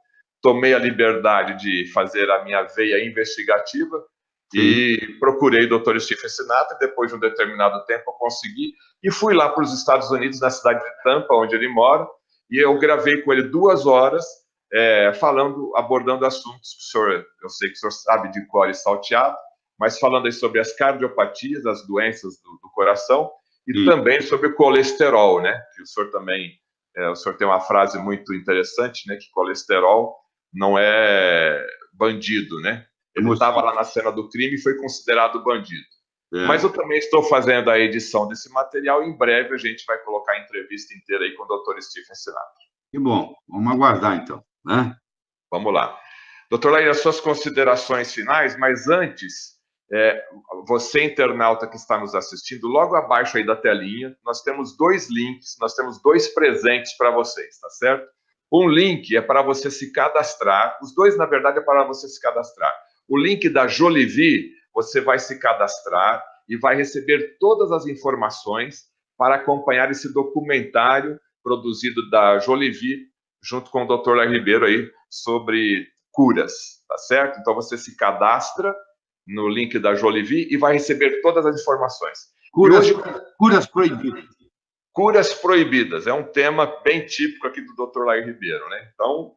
Tomei a liberdade de fazer a minha veia investigativa. Sim. E procurei o Dr. Stephen Sinatra, e depois de um determinado tempo eu consegui, e fui lá para os Estados Unidos, na cidade de Tampa, onde ele mora, e eu gravei com ele 2 horas, abordando assuntos que eu sei que o senhor sabe de cor e salteado, mas falando aí sobre as cardiopatias, as doenças do coração, e também sobre o colesterol, né? Que o senhor também, o senhor tem uma frase muito interessante, né? Que colesterol não é bandido, né? Ele estava lá na cena do crime e foi considerado bandido. Mas eu também estou fazendo a edição desse material e em breve a gente vai colocar a entrevista inteira aí com o Dr. Stephen Sinatra. Que bom, vamos aguardar então, né? Vamos lá. Doutor Lair, as suas considerações finais, mas antes, você internauta que está nos assistindo, logo abaixo aí da telinha, nós temos 2 links, nós temos 2 presentes para vocês, tá certo? Um link é para você se cadastrar, os 2, na verdade, é para você se cadastrar. O link da Jolivie, você vai se cadastrar e vai receber todas as informações para acompanhar esse documentário produzido da Jolivie, junto com o Dr. Lair Ribeiro aí, sobre curas, tá certo? Então você se cadastra no link da Jolivie e vai receber todas as informações. Curas proibidas. Curas proibidas, é um tema bem típico aqui do Dr. Lair Ribeiro, né? Então,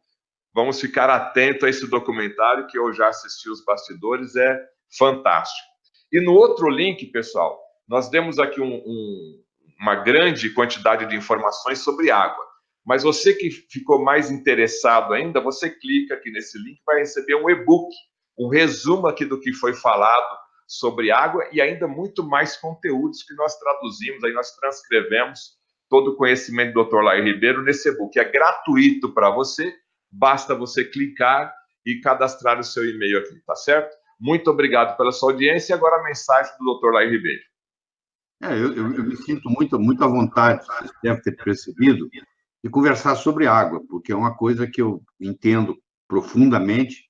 vamos ficar atento a esse documentário que eu já assisti os bastidores, é fantástico. E no outro link, pessoal, nós demos aqui uma grande quantidade de informações sobre água. Mas você que ficou mais interessado ainda, você clica aqui nesse link e vai receber um e-book, um resumo aqui do que foi falado sobre água e ainda muito mais conteúdos que nós traduzimos, aí nós transcrevemos todo o conhecimento do Dr. Lair Ribeiro nesse e-book. É gratuito para você, basta você clicar e cadastrar o seu e-mail aqui, tá certo? Muito obrigado pela sua audiência e agora a mensagem do Dr. Lair Ribeiro. Eu me sinto muito à vontade, vocês devem ter percebido, de conversar sobre água, porque é uma coisa que eu entendo profundamente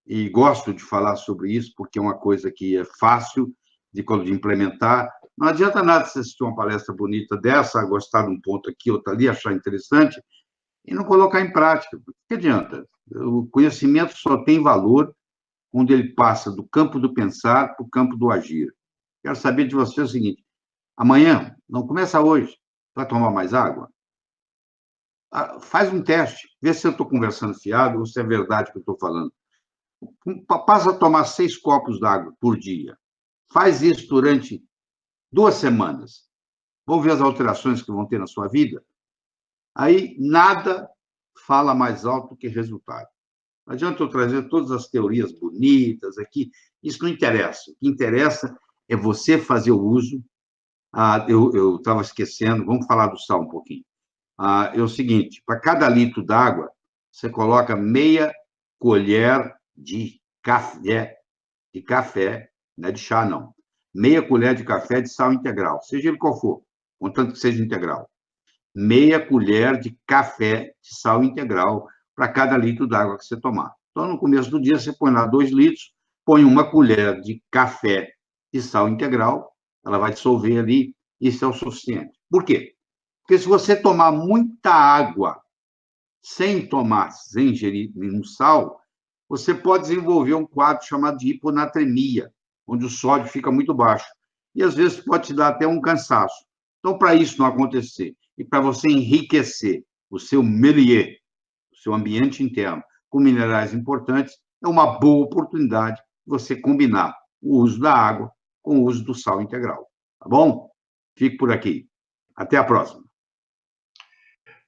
e gosto de falar sobre isso, porque é uma coisa que é fácil de implementar. Não adianta nada você assistir uma palestra bonita dessa, gostar de um ponto aqui, outro ali, achar interessante, e não colocar em prática. O que adianta? O conhecimento só tem valor quando ele passa do campo do pensar para o campo do agir. Quero saber de você o seguinte: amanhã, não começa hoje, vai tomar mais água? Faz um teste, vê se eu estou conversando fiado ou se é verdade o que eu estou falando. Passa a tomar 6 copos d'água por dia. Faz isso durante 2 semanas. Vamos ver as alterações que vão ter na sua vida? Aí, nada fala mais alto que resultado. Não adianta eu trazer todas as teorias bonitas aqui, isso não interessa. O que interessa é você fazer o uso. Eu estava esquecendo, vamos falar do sal um pouquinho. É o seguinte: para cada litro d'água, você coloca meia colher de café, não é de chá, não. Meia colher de café de sal integral, seja ele qual for, contanto que seja integral. Meia colher de café de sal integral para cada litro d'água que você tomar. Então, no começo do dia, você põe lá 2 litros, põe 1 colher de café de sal integral, ela vai dissolver ali, isso é o suficiente. Por quê? Porque se você tomar muita água sem ingerir nenhum sal, você pode desenvolver um quadro chamado de hiponatremia, onde o sódio fica muito baixo. E, às vezes, pode te dar até um cansaço. Então, para isso não acontecer, e para você enriquecer o seu milieu, o seu ambiente interno, com minerais importantes, é uma boa oportunidade você combinar o uso da água com o uso do sal integral. Tá bom? Fique por aqui. Até a próxima.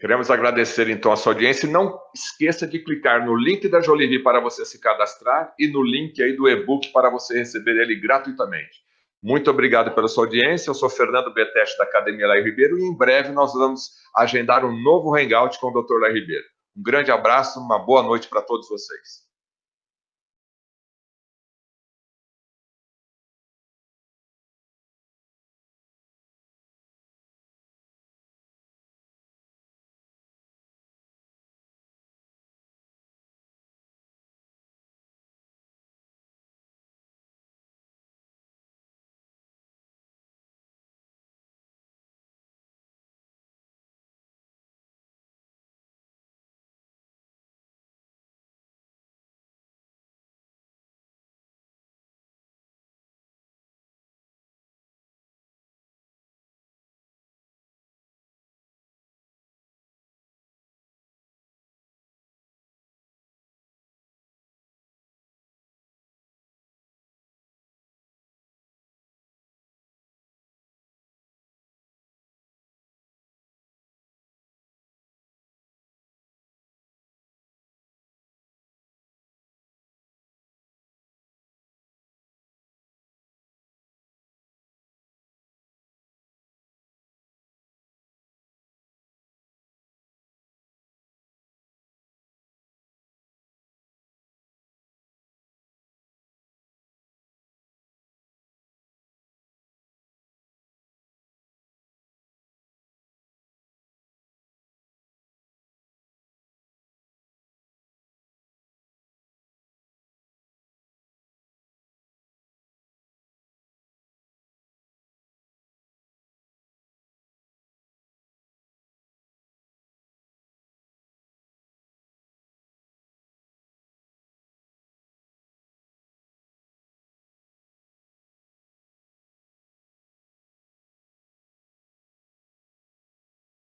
Queremos agradecer, então, a sua audiência. E não esqueça de clicar no link da Jolivie para você se cadastrar e no link aí do e-book para você receber ele gratuitamente. Muito obrigado pela sua audiência. Eu sou Fernando Betete, da Academia Lair Ribeiro, e em breve nós vamos agendar um novo hangout com o Dr. Lair Ribeiro. Um grande abraço, uma boa noite para todos vocês.